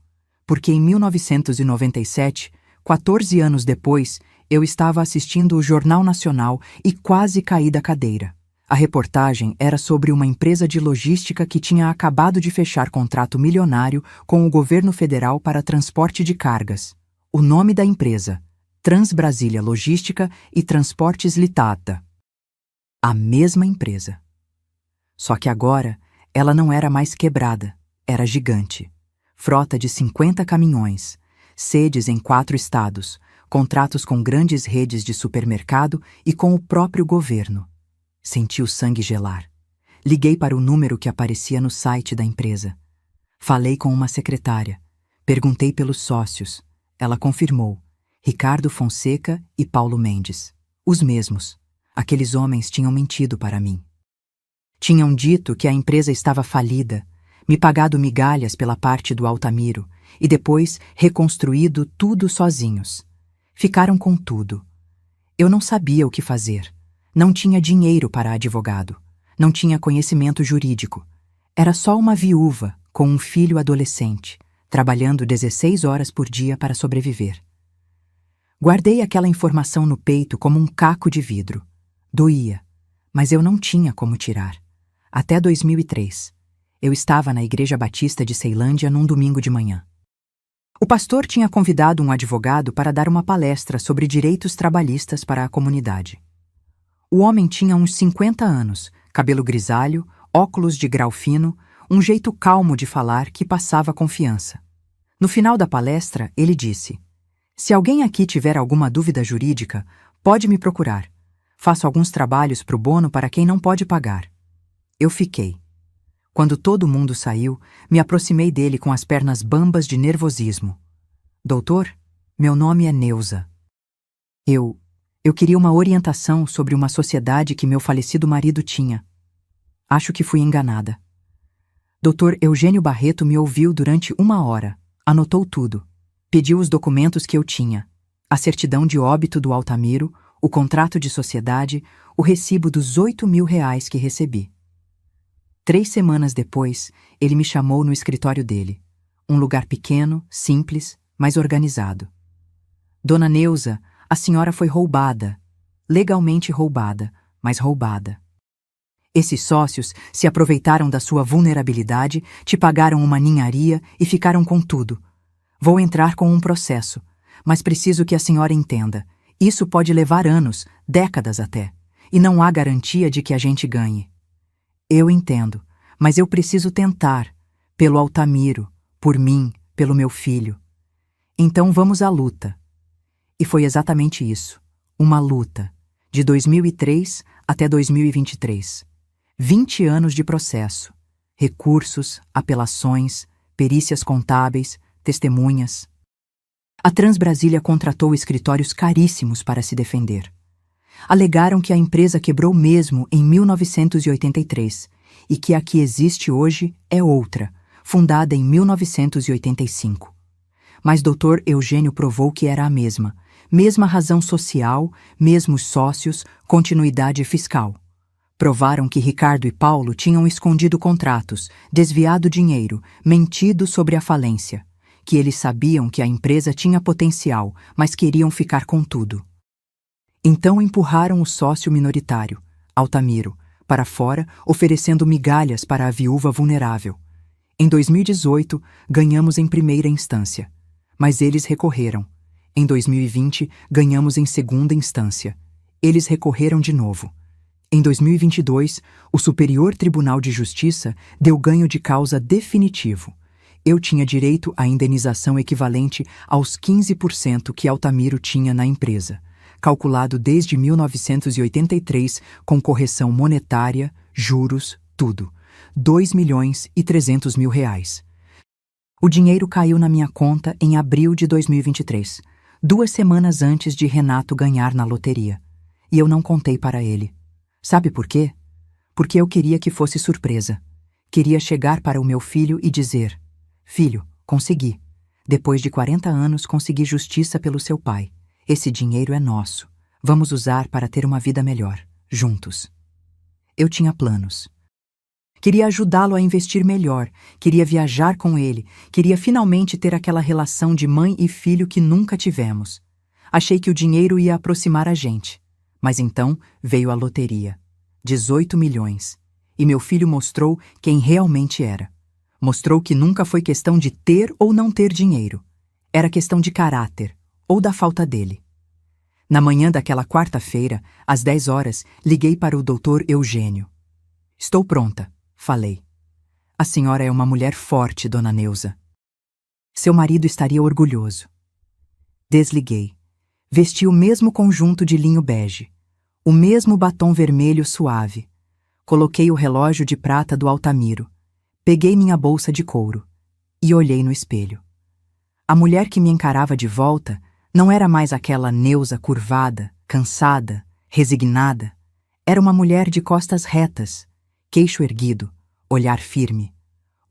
porque em 1997, 14 anos depois, eu estava assistindo o Jornal Nacional e quase caí da cadeira. A reportagem era sobre uma empresa de logística que tinha acabado de fechar contrato milionário com o governo federal para transporte de cargas. O nome da empresa: Transbrasília Logística e Transportes Limitada. A mesma empresa. Só que agora ela não era mais quebrada, era gigante. Frota de 50 caminhões, sedes em 4 estados, contratos com grandes redes de supermercado e com o próprio governo. Senti o sangue gelar. Liguei para o número que aparecia no site da empresa. Falei com uma secretária. Perguntei pelos sócios. Ela confirmou. Ricardo Fonseca e Paulo Mendes. Os mesmos. Aqueles homens tinham mentido para mim. Tinham dito que a empresa estava falida, me pagado migalhas pela parte do Altamiro e depois reconstruído tudo sozinhos. Ficaram com tudo. Eu não sabia o que fazer. Não tinha dinheiro para advogado. Não tinha conhecimento jurídico. Era só uma viúva com um filho adolescente, trabalhando 16 horas por dia para sobreviver. Guardei aquela informação no peito como um caco de vidro. Doía, mas eu não tinha como tirar. Até 2003. Eu estava na Igreja Batista de Ceilândia num domingo de manhã. O pastor tinha convidado um advogado para dar uma palestra sobre direitos trabalhistas para a comunidade. O homem tinha uns 50 anos, cabelo grisalho, óculos de grau fino, um jeito calmo de falar que passava confiança. No final da palestra, ele disse: "Se alguém aqui tiver alguma dúvida jurídica, pode me procurar. Faço alguns trabalhos pro bono para quem não pode pagar." Eu fiquei. Quando todo mundo saiu, me aproximei dele com as pernas bambas de nervosismo. "Doutor, meu nome é Neuza. Eu queria uma orientação sobre uma sociedade que meu falecido marido tinha. Acho que fui enganada." Dr. Eugênio Barreto me ouviu durante 1 hora, anotou tudo, pediu os documentos que eu tinha, a certidão de óbito do Altamiro, o contrato de sociedade, o recibo dos R$ 8.000 que recebi. 3 semanas depois, ele me chamou no escritório dele, um lugar pequeno, simples, mas organizado. "Dona Neuza, a senhora foi roubada, legalmente roubada, mas roubada. Esses sócios se aproveitaram da sua vulnerabilidade, te pagaram uma ninharia e ficaram com tudo. Vou entrar com um processo, mas preciso que a senhora entenda. Isso pode levar anos, décadas até, e não há garantia de que a gente ganhe." "Eu entendo, mas eu preciso tentar, pelo Altamiro, por mim, pelo meu filho. Então vamos à luta." E foi exatamente isso, uma luta, de 2003 até 2023. 20 anos de processo, recursos, apelações, perícias contábeis, testemunhas. A Transbrasília contratou escritórios caríssimos para se defender. Alegaram que a empresa quebrou mesmo em 1983 e que a que existe hoje é outra, fundada em 1985. Mas Dr. Eugênio provou que era a mesma razão social, mesmos sócios, continuidade fiscal. Provaram que Ricardo e Paulo tinham escondido contratos, desviado dinheiro, mentido sobre a falência, que eles sabiam que a empresa tinha potencial, mas queriam ficar com tudo. Então empurraram o sócio minoritário, Altamiro, para fora, oferecendo migalhas para a viúva vulnerável. Em 2018, ganhamos em primeira instância, mas eles recorreram. Em 2020, ganhamos em segunda instância. Eles recorreram de novo. Em 2022, o Superior Tribunal de Justiça deu ganho de causa definitivo. Eu tinha direito à indenização equivalente aos 15% que Altamiro tinha na empresa, calculado desde 1983 com correção monetária, juros, tudo. R$ 2.300.000. O dinheiro caiu na minha conta em abril de 2023, 2 semanas antes de Renato ganhar na loteria. E eu não contei para ele. Sabe por quê? Porque eu queria que fosse surpresa. Queria chegar para o meu filho e dizer: "Filho, consegui. Depois de 40 anos, consegui justiça pelo seu pai. Esse dinheiro é nosso. Vamos usar para ter uma vida melhor, juntos. Eu tinha planos. Queria ajudá-lo a investir melhor, queria viajar com ele, queria finalmente ter aquela relação de mãe e filho que nunca tivemos. Achei que o dinheiro ia aproximar a gente. Mas então veio a loteria. 18 milhões. E meu filho mostrou quem realmente era. Mostrou que nunca foi questão de ter ou não ter dinheiro. Era questão de caráter, ou da falta dele. Na manhã daquela quarta-feira, às 10 horas, liguei para o Dr. Eugênio. Estou pronta, falei. A senhora é uma mulher forte, dona Neuza. Seu marido estaria orgulhoso. Desliguei. Vesti o mesmo conjunto de linho bege, o mesmo batom vermelho suave. Coloquei o relógio de prata do Altamiro. Peguei minha bolsa de couro e olhei no espelho. A mulher que me encarava de volta não era mais aquela Neuza curvada, cansada, resignada. Era uma mulher de costas retas, queixo erguido, olhar firme.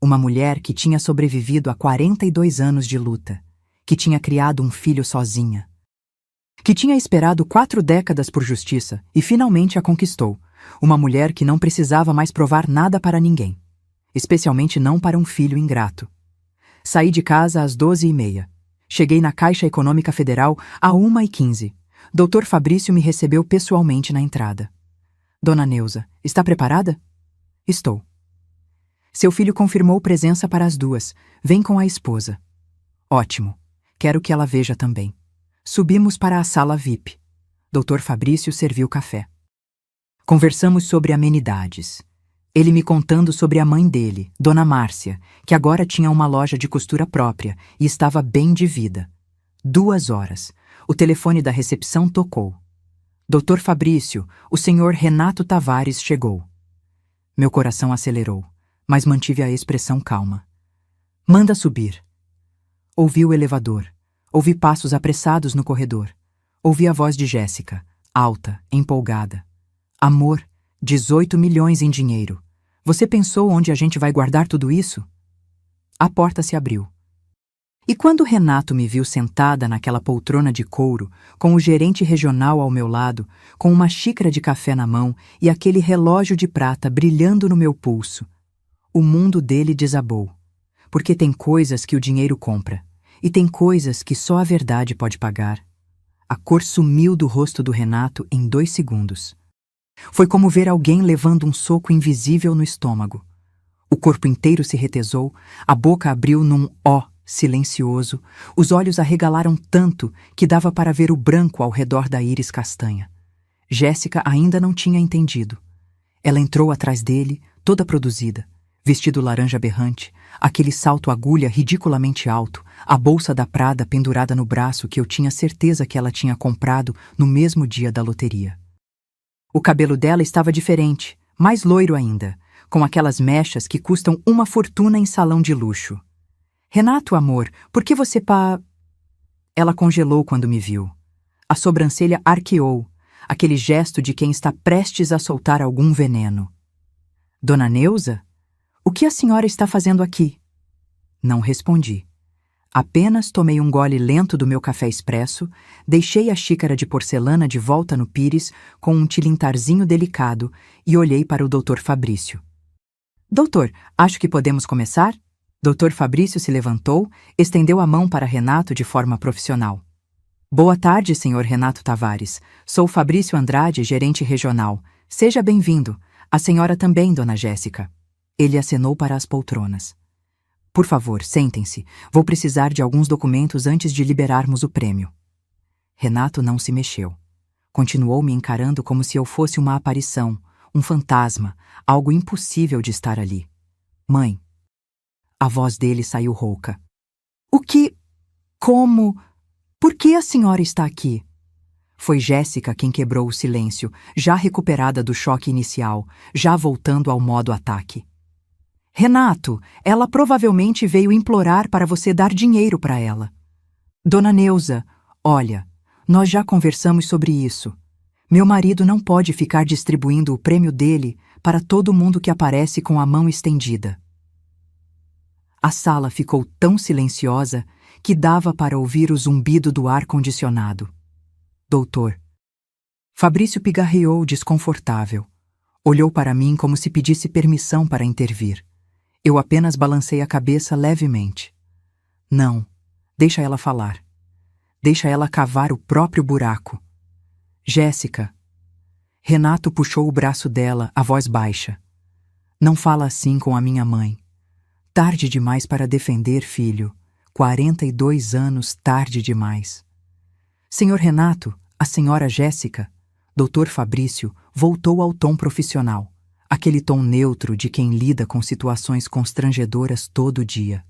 Uma mulher que tinha sobrevivido a 42 anos de luta, que tinha criado um filho sozinha, que tinha esperado 4 décadas por justiça e finalmente a conquistou. Uma mulher que não precisava mais provar nada para ninguém, especialmente não para um filho ingrato. Saí de casa às 12h30. Cheguei na Caixa Econômica Federal às 1h15. Dr. Fabrício me recebeu pessoalmente na entrada. Dona Neuza, está preparada? Estou. Seu filho confirmou presença para as 2. Vem com a esposa. Ótimo. Quero que ela veja também. Subimos para a sala VIP. Dr. Fabrício serviu café. Conversamos sobre amenidades. Ele me contando sobre a mãe dele, Dona Márcia, que agora tinha uma loja de costura própria e estava bem de vida. 2 horas. O telefone da recepção tocou. Dr. Fabrício, o senhor Renato Tavares chegou. Meu coração acelerou, mas mantive a expressão calma. Manda subir. Ouvi o elevador. Ouvi passos apressados no corredor. Ouvi a voz de Jéssica, alta, empolgada. Amor, 18 milhões em dinheiro. Você pensou onde a gente vai guardar tudo isso? A porta se abriu. E quando Renato me viu sentada naquela poltrona de couro, com o gerente regional ao meu lado, com uma xícara de café na mão e aquele relógio de prata brilhando no meu pulso, o mundo dele desabou. Porque tem coisas que o dinheiro compra, e tem coisas que só a verdade pode pagar. A cor sumiu do rosto do Renato em 2 segundos. Foi como ver alguém levando um soco invisível no estômago. O corpo inteiro se retesou, a boca abriu num ó silencioso, os olhos arregalaram tanto que dava para ver o branco ao redor da íris castanha. Jéssica ainda não tinha entendido. Ela entrou atrás dele, toda produzida, vestido laranja berrante, aquele salto agulha ridiculamente alto, a bolsa da Prada pendurada no braço que eu tinha certeza que ela tinha comprado no mesmo dia da loteria. O cabelo dela estava diferente, mais loiro ainda, com aquelas mechas que custam uma fortuna em salão de luxo. Renato, amor, por que você Ela congelou quando me viu. A sobrancelha arqueou, aquele gesto de quem está prestes a soltar algum veneno. Dona Neuza? O que a senhora está fazendo aqui? Não respondi. Apenas tomei um gole lento do meu café expresso, deixei a xícara de porcelana de volta no pires com um tilintarzinho delicado e olhei para o Dr. Fabrício. Doutor, acho que podemos começar? Dr. Fabrício se levantou, estendeu a mão para Renato de forma profissional. Boa tarde, senhor Renato Tavares. Sou Fabrício Andrade, gerente regional. Seja bem-vindo. A senhora também, dona Jéssica. Ele acenou para as poltronas. Por favor, sentem-se. Vou precisar de alguns documentos antes de liberarmos o prêmio. Renato não se mexeu. Continuou me encarando como se eu fosse uma aparição, um fantasma, algo impossível de estar ali. Mãe. A voz dele saiu rouca. O que? Como? Por que a senhora está aqui? Foi Jéssica quem quebrou o silêncio, já recuperada do choque inicial, já voltando ao modo ataque. Renato, ela provavelmente veio implorar para você dar dinheiro para ela. Dona Neuza, olha, nós já conversamos sobre isso. Meu marido não pode ficar distribuindo o prêmio dele para todo mundo que aparece com a mão estendida. A sala ficou tão silenciosa que dava para ouvir o zumbido do ar-condicionado. Doutor. Fabrício pigarreou desconfortável. Olhou para mim como se pedisse permissão para intervir. Eu apenas balancei a cabeça levemente. Não, deixa ela falar. Deixa ela cavar o próprio buraco. Jéssica. Renato puxou o braço dela, a voz baixa. Não fala assim com a minha mãe. Tarde demais para defender, filho. 42 anos, tarde demais. Senhor Renato, a senhora Jéssica, Dr. Fabrício voltou ao tom profissional, aquele tom neutro de quem lida com situações constrangedoras todo dia.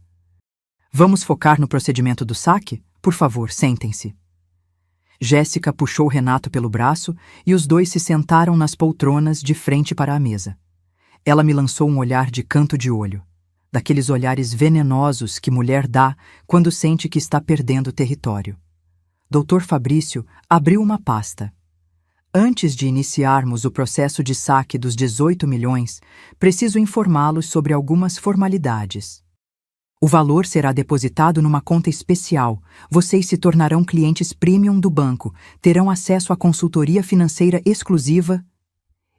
Vamos focar no procedimento do saque? Por favor, sentem-se. Jéssica puxou Renato pelo braço e os dois se sentaram nas poltronas de frente para a mesa. Ela me lançou um olhar de canto de olho, daqueles olhares venenosos que mulher dá quando sente que está perdendo território. Dr. Fabrício abriu uma pasta. Antes de iniciarmos o processo de saque dos 18 milhões, preciso informá-los sobre algumas formalidades. O valor será depositado numa conta especial. Vocês se tornarão clientes premium do banco, terão acesso à consultoria financeira exclusiva.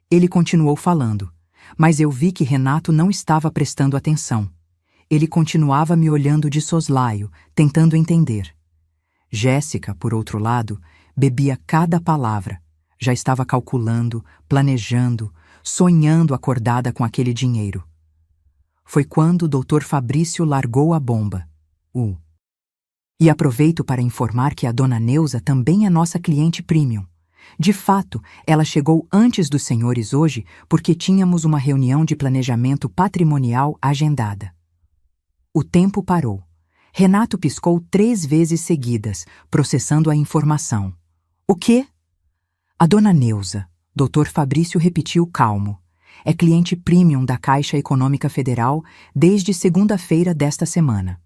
Ele continuou falando, mas eu vi que Renato não estava prestando atenção. Ele continuava me olhando de soslaio, tentando entender. Jéssica, por outro lado, bebia cada palavra. Já estava calculando, planejando, sonhando acordada com aquele dinheiro. Foi quando o Dr. Fabrício largou a bomba. E aproveito para informar que a dona Neuza também é nossa cliente premium. De fato, ela chegou antes dos senhores hoje porque tínhamos uma reunião de planejamento patrimonial agendada. O tempo parou. Renato piscou 3 vezes seguidas, processando a informação. O quê? A dona Neuza, Dr. Fabrício repetiu calmo. É cliente premium da Caixa Econômica Federal desde segunda-feira desta semana.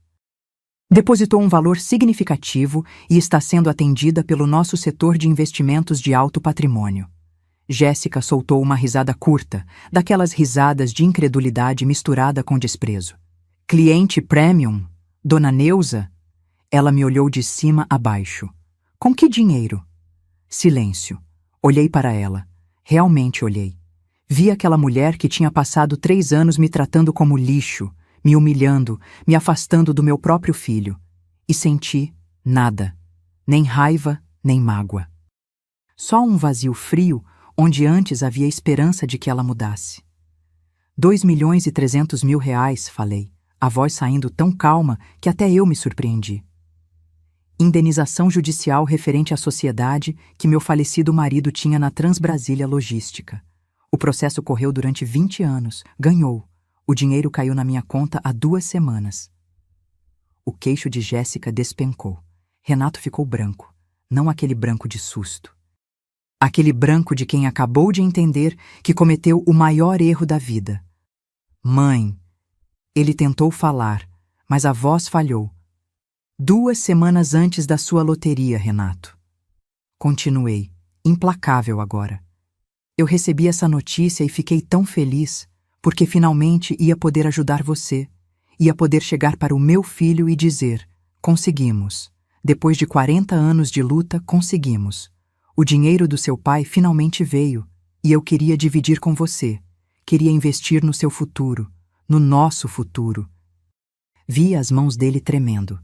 Depositou um valor significativo e está sendo atendida pelo nosso setor de investimentos de alto patrimônio. Jéssica soltou uma risada curta, daquelas risadas de incredulidade misturada com desprezo. Cliente premium? Dona Neuza? Ela me olhou de cima a baixo. Com que dinheiro? Silêncio. Olhei para ela. Realmente olhei. Vi aquela mulher que tinha passado 3 anos me tratando como lixo, me humilhando, me afastando do meu próprio filho. E senti nada. Nem raiva, nem mágoa. Só um vazio frio, onde antes havia esperança de que ela mudasse. 2.300.000 reais, falei, a voz saindo tão calma que até eu me surpreendi. Indenização judicial referente à sociedade que meu falecido marido tinha na Transbrasília Logística. O processo correu durante 20 anos. Ganhou. O dinheiro caiu na minha conta há 2 semanas. O queixo de Jéssica despencou. Renato ficou branco. Não aquele branco de susto. Aquele branco de quem acabou de entender que cometeu o maior erro da vida. Mãe. Ele tentou falar, mas a voz falhou. 2 semanas antes da sua loteria, Renato. Continuei, implacável agora. Eu recebi essa notícia e fiquei tão feliz, porque finalmente ia poder ajudar você. Ia poder chegar para o meu filho e dizer, conseguimos. Depois de 40 anos de luta, conseguimos. O dinheiro do seu pai finalmente veio, e eu queria dividir com você. Queria investir no seu futuro, no nosso futuro. Vi as mãos dele tremendo.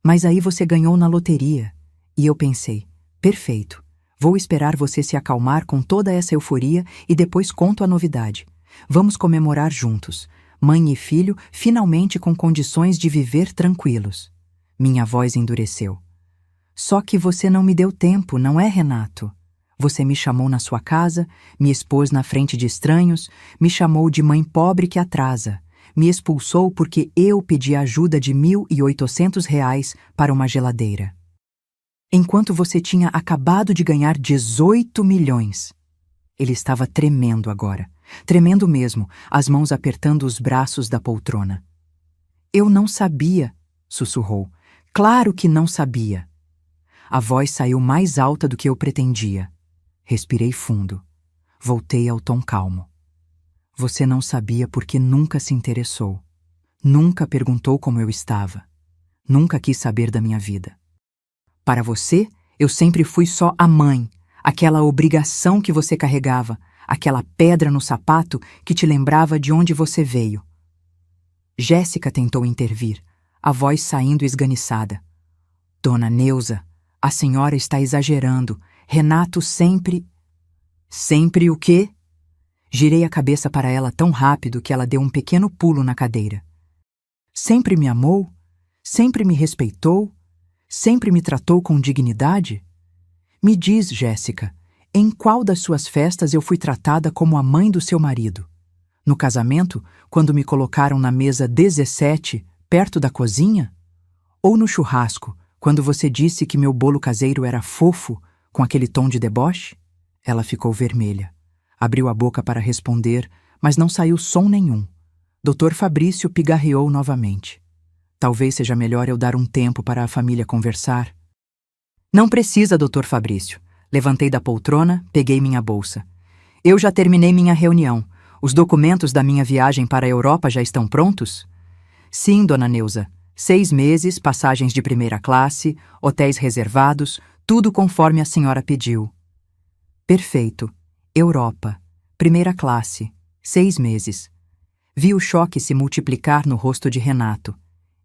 Mas aí você ganhou na loteria. E eu pensei, perfeito. Vou esperar você se acalmar com toda essa euforia e depois conto a novidade. Vamos comemorar juntos, mãe e filho, finalmente com condições de viver tranquilos. Minha voz endureceu. Só que você não me deu tempo, não é, Renato? Você me chamou na sua casa, me expôs na frente de estranhos, me chamou de mãe pobre que atrasa. Me expulsou porque eu pedi ajuda de R$ 1.800 para uma geladeira. Enquanto você tinha acabado de ganhar 18 milhões. Ele estava tremendo agora. Tremendo mesmo, as mãos apertando os braços da poltrona. Eu não sabia, sussurrou. Claro que não sabia. A voz saiu mais alta do que eu pretendia. Respirei fundo. Voltei ao tom calmo. Você não sabia porque nunca se interessou. Nunca perguntou como eu estava. Nunca quis saber da minha vida. Para você, eu sempre fui só a mãe, aquela obrigação que você carregava, aquela pedra no sapato que te lembrava de onde você veio. Jéssica tentou intervir, a voz saindo esganiçada. Dona Neuza, a senhora está exagerando. Renato sempre... Sempre o quê? Girei a cabeça para ela tão rápido que ela deu um pequeno pulo na cadeira. Sempre me amou? Sempre me respeitou? Sempre me tratou com dignidade? Me diz, Jéssica, em qual das suas festas eu fui tratada como a mãe do seu marido? No casamento, quando me colocaram na mesa 17, perto da cozinha? Ou no churrasco, quando você disse que meu bolo caseiro era fofo, com aquele tom de deboche? Ela ficou vermelha. Abriu a boca para responder, mas não saiu som nenhum. Dr. Fabrício pigarreou novamente. Talvez seja melhor eu dar um tempo para a família conversar. Não precisa, Dr. Fabrício. Levantei da poltrona, peguei minha bolsa. Eu já terminei minha reunião. Os documentos da minha viagem para a Europa já estão prontos? Sim, dona Neuza. 6 meses, passagens de primeira classe, hotéis reservados, tudo conforme a senhora pediu. Perfeito. Europa. Primeira classe. 6 meses. Vi o choque se multiplicar no rosto de Renato.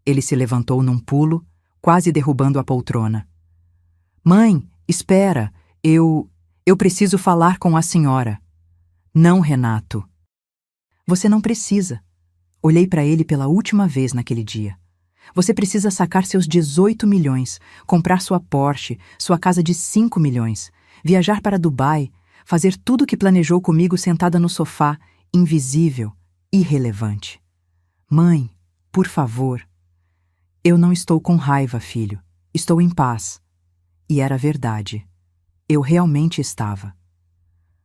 Ele se levantou num pulo, quase derrubando a poltrona. Mãe, espera. Eu preciso falar com a senhora. Não, Renato. Você não precisa. Olhei para ele pela última vez naquele dia. Você precisa sacar seus 18 milhões, comprar sua Porsche, sua casa de 5 milhões, viajar para Dubai, fazer tudo o que planejou comigo sentada no sofá, invisível, irrelevante. Mãe, por favor. Eu não estou com raiva, filho. Estou em paz. E era verdade. Eu realmente estava.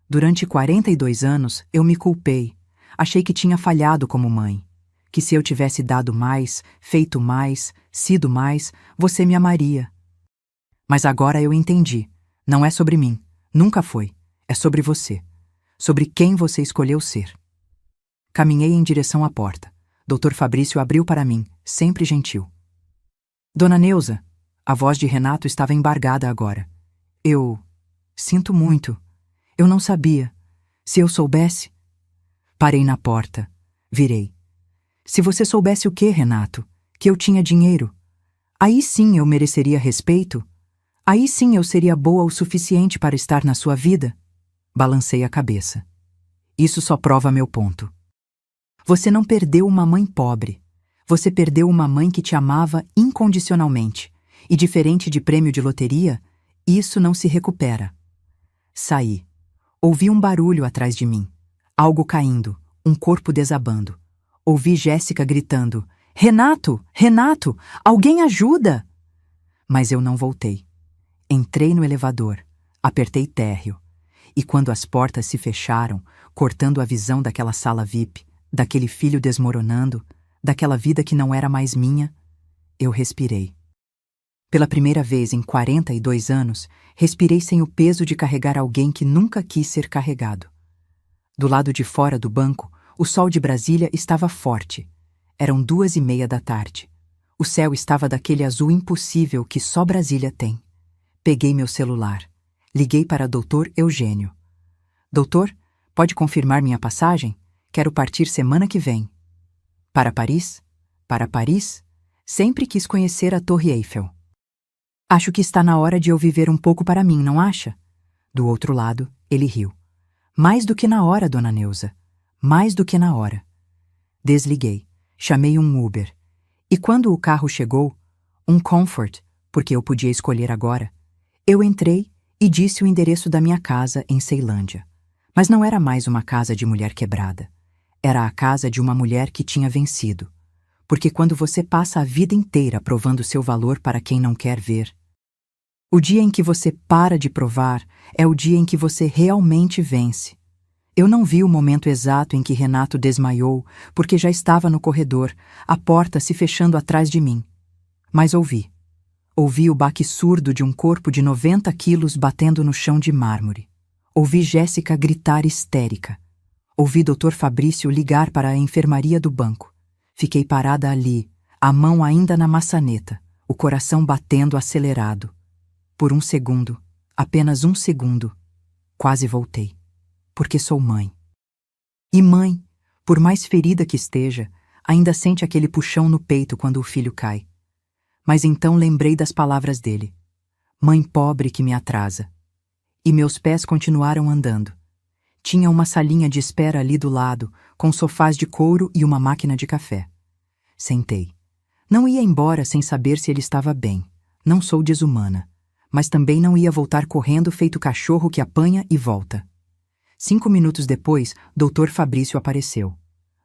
Durante 42 anos, eu me culpei. Achei que tinha falhado como mãe. Que se eu tivesse dado mais, feito mais, sido mais, você me amaria. Mas agora eu entendi. Não é sobre mim. Nunca foi. É sobre você. Sobre quem você escolheu ser. Caminhei em direção à porta. Dr. Fabrício abriu para mim, sempre gentil. Dona Neuza, a voz de Renato estava embargada agora. Eu... sinto muito. Eu não sabia. Se eu soubesse... Parei na porta. Virei. Se você soubesse o quê, Renato? Que eu tinha dinheiro. Aí sim eu mereceria respeito? Aí sim eu seria boa o suficiente para estar na sua vida? Balancei a cabeça. Isso só prova meu ponto. Você não perdeu uma mãe pobre. Você perdeu uma mãe que te amava incondicionalmente. E diferente de prêmio de loteria, isso não se recupera. Saí. Ouvi um barulho atrás de mim. Algo caindo, um corpo desabando. Ouvi Jéssica gritando, Renato! Renato! Alguém ajuda! Mas eu não voltei. Entrei no elevador, apertei térreo. E quando as portas se fecharam, cortando a visão daquela sala VIP, daquele filho desmoronando, daquela vida que não era mais minha, eu respirei. Pela primeira vez em 42 anos, respirei sem o peso de carregar alguém que nunca quis ser carregado. Do lado de fora do banco, o sol de Brasília estava forte. Eram 2:30 da tarde. O céu estava daquele azul impossível que só Brasília tem. Peguei meu celular. Liguei para Dr. Eugênio. Doutor, pode confirmar minha passagem? Quero partir semana que vem. Para Paris? Para Paris? Sempre quis conhecer a Torre Eiffel. Acho que está na hora de eu viver um pouco para mim, não acha? Do outro lado, ele riu. Mais do que na hora, dona Neuza. Mais do que na hora. Desliguei. Chamei um Uber. E quando o carro chegou, um Comfort, porque eu podia escolher agora, eu entrei e disse o endereço da minha casa em Ceilândia. Mas não era mais uma casa de mulher quebrada. Era a casa de uma mulher que tinha vencido. Porque quando você passa a vida inteira provando seu valor para quem não quer ver, o dia em que você para de provar é o dia em que você realmente vence. Eu não vi o momento exato em que Renato desmaiou, porque já estava no corredor, a porta se fechando atrás de mim. Mas ouvi. Ouvi o baque surdo de um corpo de 90 quilos batendo no chão de mármore. Ouvi Jéssica gritar histérica. Ouvi Dr. Fabrício ligar para a enfermaria do banco. Fiquei parada ali, A mão ainda na maçaneta, o coração batendo acelerado. Por um segundo, apenas um segundo, quase voltei, porque sou mãe. E mãe, por mais ferida que esteja, ainda sente aquele puxão no peito quando o filho cai. Mas então lembrei das palavras dele. Mãe pobre que me atrasa. E meus pés continuaram andando. Tinha uma salinha de espera ali do lado, com sofás de couro e uma máquina de café. Sentei. Não ia embora sem saber se ele estava bem. Não sou desumana. Mas também não ia voltar correndo feito cachorro que apanha e volta. 5 minutos depois, Dr. Fabrício apareceu.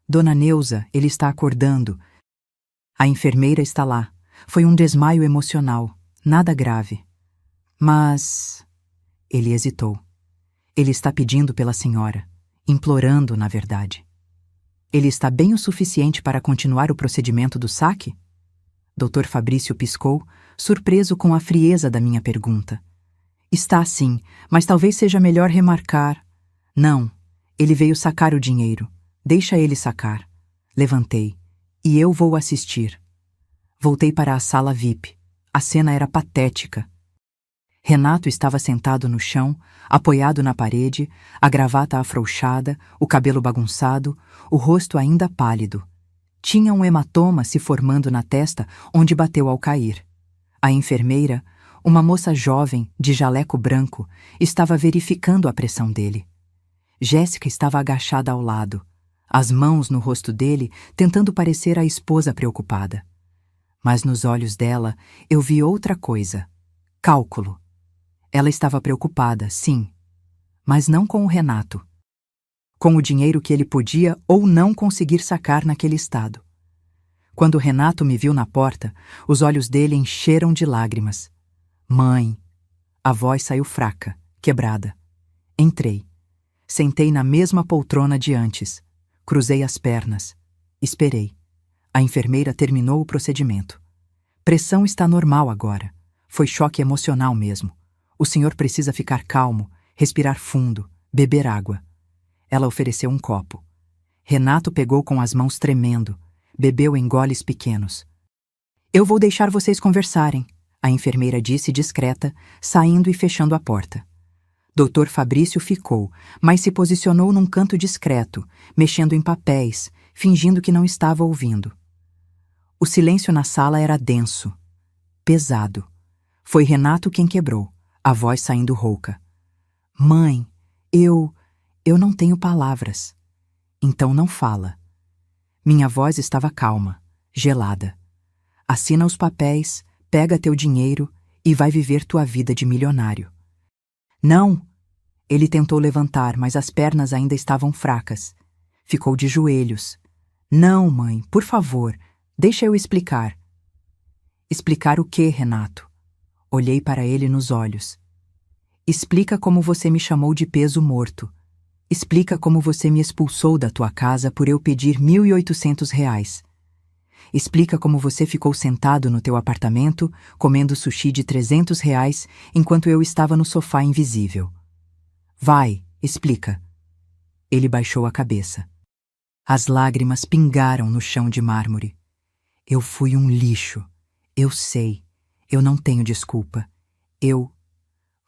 Dona Neuza, ele está acordando. A enfermeira está lá. Foi um desmaio emocional. Nada grave. Mas... Ele hesitou. Ele está pedindo pela senhora. Implorando, na verdade. Ele está bem o suficiente para continuar o procedimento do saque? Dr. Fabrício piscou, surpreso com a frieza da minha pergunta. Está sim, mas talvez seja melhor remarcar. Não, ele veio sacar o dinheiro. Deixa ele sacar. Levantei. E eu vou assistir. Voltei para a sala VIP. A cena era patética. Renato estava sentado no chão, apoiado na parede, a gravata afrouxada, o cabelo bagunçado, o rosto ainda pálido. Tinha um hematoma se formando na testa onde bateu ao cair. A enfermeira, uma moça jovem, de jaleco branco, estava verificando a pressão dele. Jéssica estava agachada ao lado, as mãos no rosto dele, tentando parecer a esposa preocupada. Mas nos olhos dela eu vi outra coisa: cálculo. Ela estava preocupada, sim, mas não com o Renato. Com o dinheiro que ele podia ou não conseguir sacar naquele estado. Quando o Renato me viu na porta, os olhos dele encheram de lágrimas. Mãe! A voz saiu fraca, quebrada. Entrei. Sentei na mesma poltrona de antes. Cruzei as pernas. Esperei. A enfermeira terminou o procedimento. Pressão está normal agora. Foi choque emocional mesmo. O senhor precisa ficar calmo, respirar fundo, beber água. Ela ofereceu um copo. Renato pegou com as mãos tremendo. Bebeu em goles pequenos. Eu vou deixar vocês conversarem, a enfermeira disse discreta, saindo e fechando a porta. Dr. Fabrício ficou, mas se posicionou num canto discreto, mexendo em papéis, fingindo que não estava ouvindo. O silêncio na sala era denso, pesado. Foi Renato quem quebrou, a voz saindo rouca. Mãe, eu não tenho palavras. Então não fala. Minha voz estava calma, gelada. Assina os papéis, pega teu dinheiro e vai viver tua vida de milionário. Não! Ele tentou levantar, mas as pernas ainda estavam fracas. Ficou de joelhos. Não, mãe, por favor, deixa eu explicar. Explicar o quê, Renato? Olhei para ele nos olhos. Explica como você me chamou de peso morto. Explica como você me expulsou da tua casa por eu pedir R$ 1.800. Explica como você ficou sentado no teu apartamento, comendo sushi de R$ 300, enquanto eu estava no sofá invisível. Vai, explica. Ele baixou a cabeça. As lágrimas pingaram no chão de mármore. Eu fui um lixo. Eu sei. Eu não tenho desculpa.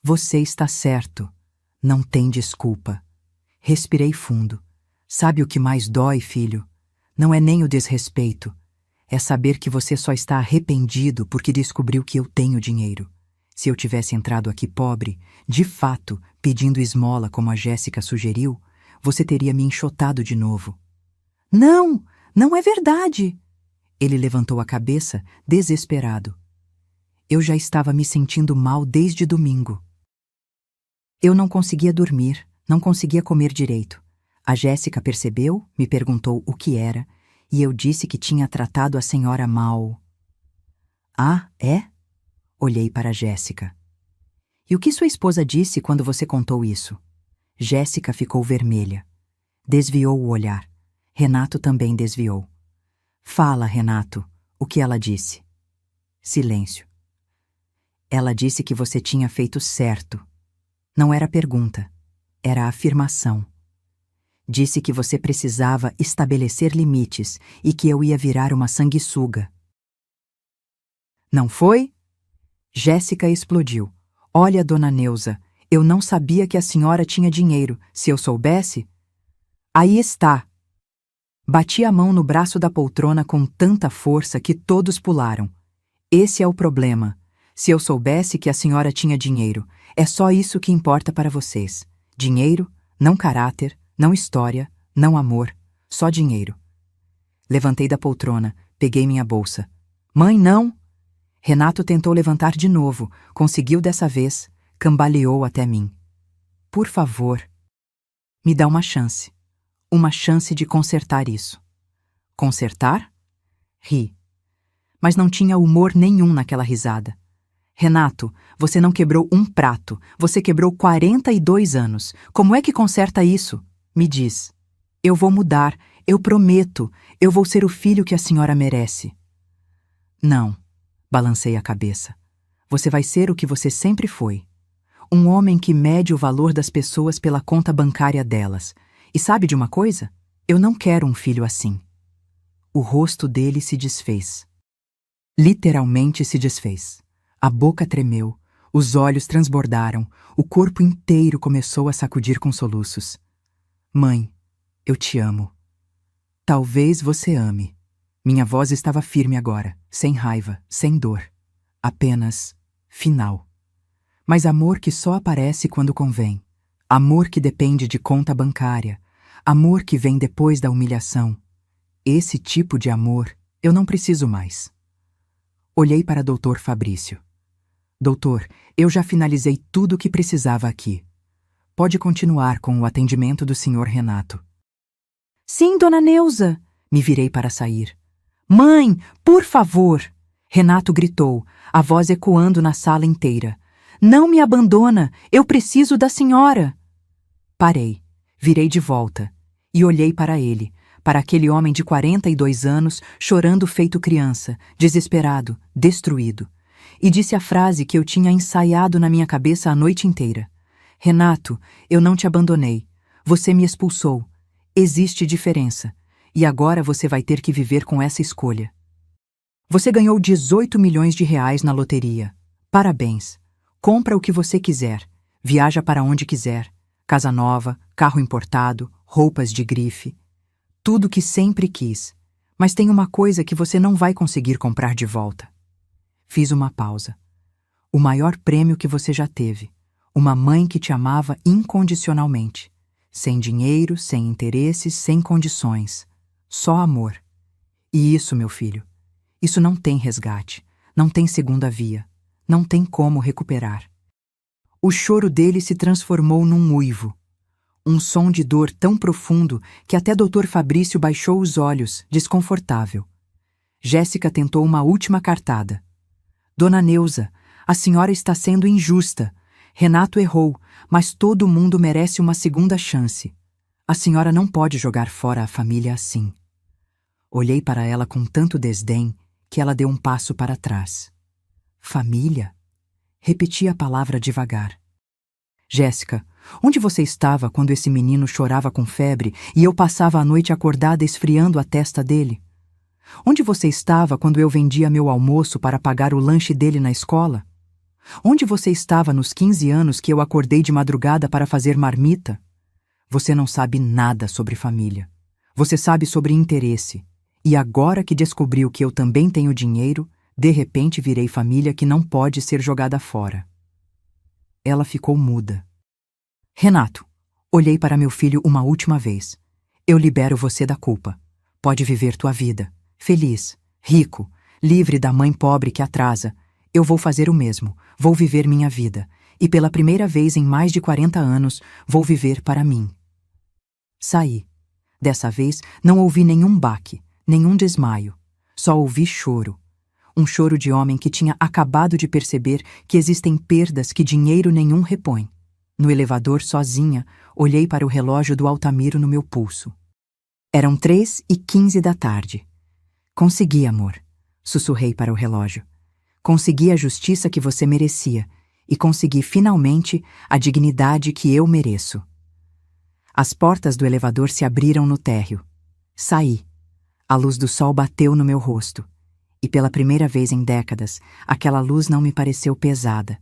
Você está certo. Não tem desculpa. Respirei fundo. Sabe o que mais dói, filho? Não é nem o desrespeito. É saber que você só está arrependido porque descobriu que eu tenho dinheiro. Se eu tivesse entrado aqui pobre, de fato, pedindo esmola como a Jéssica sugeriu, você teria me enxotado de novo. Não, não é verdade! Ele levantou a cabeça, desesperado. Eu já estava me sentindo mal desde domingo. Eu não conseguia dormir, não conseguia comer direito. A Jéssica percebeu, me perguntou o que era, e eu disse que tinha tratado a senhora mal. Ah, é? Olhei para Jéssica. E o que sua esposa disse quando você contou isso? Jéssica ficou vermelha. Desviou o olhar. Renato também desviou. Fala, Renato, o que ela disse? Silêncio. Ela disse que você tinha feito certo. Não era pergunta, era afirmação. Disse que você precisava estabelecer limites e que eu ia virar uma sanguessuga. Não foi? Jéssica explodiu. Olha, dona Neuza, eu não sabia que a senhora tinha dinheiro. Se eu soubesse... Aí está. Bati a mão no braço da poltrona com tanta força que todos pularam. Esse é o problema. Se eu soubesse que a senhora tinha dinheiro, é só isso que importa para vocês. Dinheiro, não caráter, não história, não amor, só dinheiro. Levantei da poltrona, peguei minha bolsa. Mãe, não! Renato tentou levantar de novo, conseguiu dessa vez, cambaleou até mim. Por favor, me dá uma chance. Uma chance de consertar isso. Consertar? Ri. Mas não tinha humor nenhum naquela risada. Renato, você não quebrou um prato, você quebrou 42 anos. Como é que conserta isso? Me diz. Eu vou mudar, eu prometo, eu vou ser o filho que a senhora merece. Não, balancei a cabeça. Você vai ser o que você sempre foi. Um homem que mede o valor das pessoas pela conta bancária delas. E sabe de uma coisa? Eu não quero um filho assim. O rosto dele se desfez. Literalmente se desfez. A boca tremeu, os olhos transbordaram, o corpo inteiro começou a sacudir com soluços. Mãe, eu te amo. Talvez você ame. Minha voz estava firme agora, sem raiva, sem dor. Apenas final. Mas amor que só aparece quando convém. Amor que depende de conta bancária. Amor que vem depois da humilhação. Esse tipo de amor eu não preciso mais. Olhei para Dr. Fabrício. Doutor, eu já finalizei tudo o que precisava aqui. Pode continuar com o atendimento do Sr. Renato. Sim, dona Neuza. Me virei para sair. Mãe, por favor! Renato gritou, a voz ecoando na sala inteira. Não me abandona, eu preciso da senhora. Parei, virei de volta e olhei para ele, para aquele homem de 42 anos chorando feito criança, desesperado, destruído. E disse a frase que eu tinha ensaiado na minha cabeça a noite inteira. Renato, eu não te abandonei. Você me expulsou. Existe diferença. E agora você vai ter que viver com essa escolha. Você ganhou 18 milhões de reais na loteria. Parabéns. Compra o que você quiser. Viaja para onde quiser. Casa nova, carro importado, roupas de grife. Tudo que sempre quis. Mas tem uma coisa que você não vai conseguir comprar de volta. Fiz uma pausa. O maior prêmio que você já teve. Uma mãe que te amava incondicionalmente. Sem dinheiro, sem interesses, sem condições. Só amor. E isso, meu filho, isso não tem resgate, não tem segunda via, não tem como recuperar. O choro dele se transformou num uivo. Um som de dor tão profundo que até Dr. Fabrício baixou os olhos, desconfortável. Jéssica tentou uma última cartada. Dona Neuza, a senhora está sendo injusta. Renato errou, mas todo mundo merece uma segunda chance. A senhora não pode jogar fora a família assim. Olhei para ela com tanto desdém que ela deu um passo para trás. Família? Repeti a palavra devagar. Jéssica, onde você estava quando esse menino chorava com febre e eu passava a noite acordada esfriando a testa dele? Onde você estava quando eu vendia meu almoço para pagar o lanche dele na escola? Onde você estava nos 15 anos que eu acordei de madrugada para fazer marmita? Você não sabe nada sobre família. Você sabe sobre interesse. E agora que descobriu que eu também tenho dinheiro, de repente virei família que não pode ser jogada fora. Ela ficou muda. Renato, olhei para meu filho uma última vez. Eu libero você da culpa. Pode viver tua vida. Feliz, rico, livre da mãe pobre que atrasa. Eu vou fazer o mesmo. Vou viver minha vida. E pela primeira vez em mais de 40 anos, vou viver para mim. Saí. Dessa vez, não ouvi nenhum baque, nenhum desmaio. Só ouvi choro. Um choro de homem que tinha acabado de perceber que existem perdas que dinheiro nenhum repõe. No elevador, sozinha, olhei para o relógio do Altamiro no meu pulso. Eram 3h15 da tarde. Consegui, amor, sussurrei para o relógio. Consegui a justiça que você merecia e consegui finalmente a dignidade que eu mereço. As portas do elevador se abriram no térreo. Saí. A luz do sol bateu no meu rosto. E pela primeira vez em décadas, aquela luz não me pareceu pesada.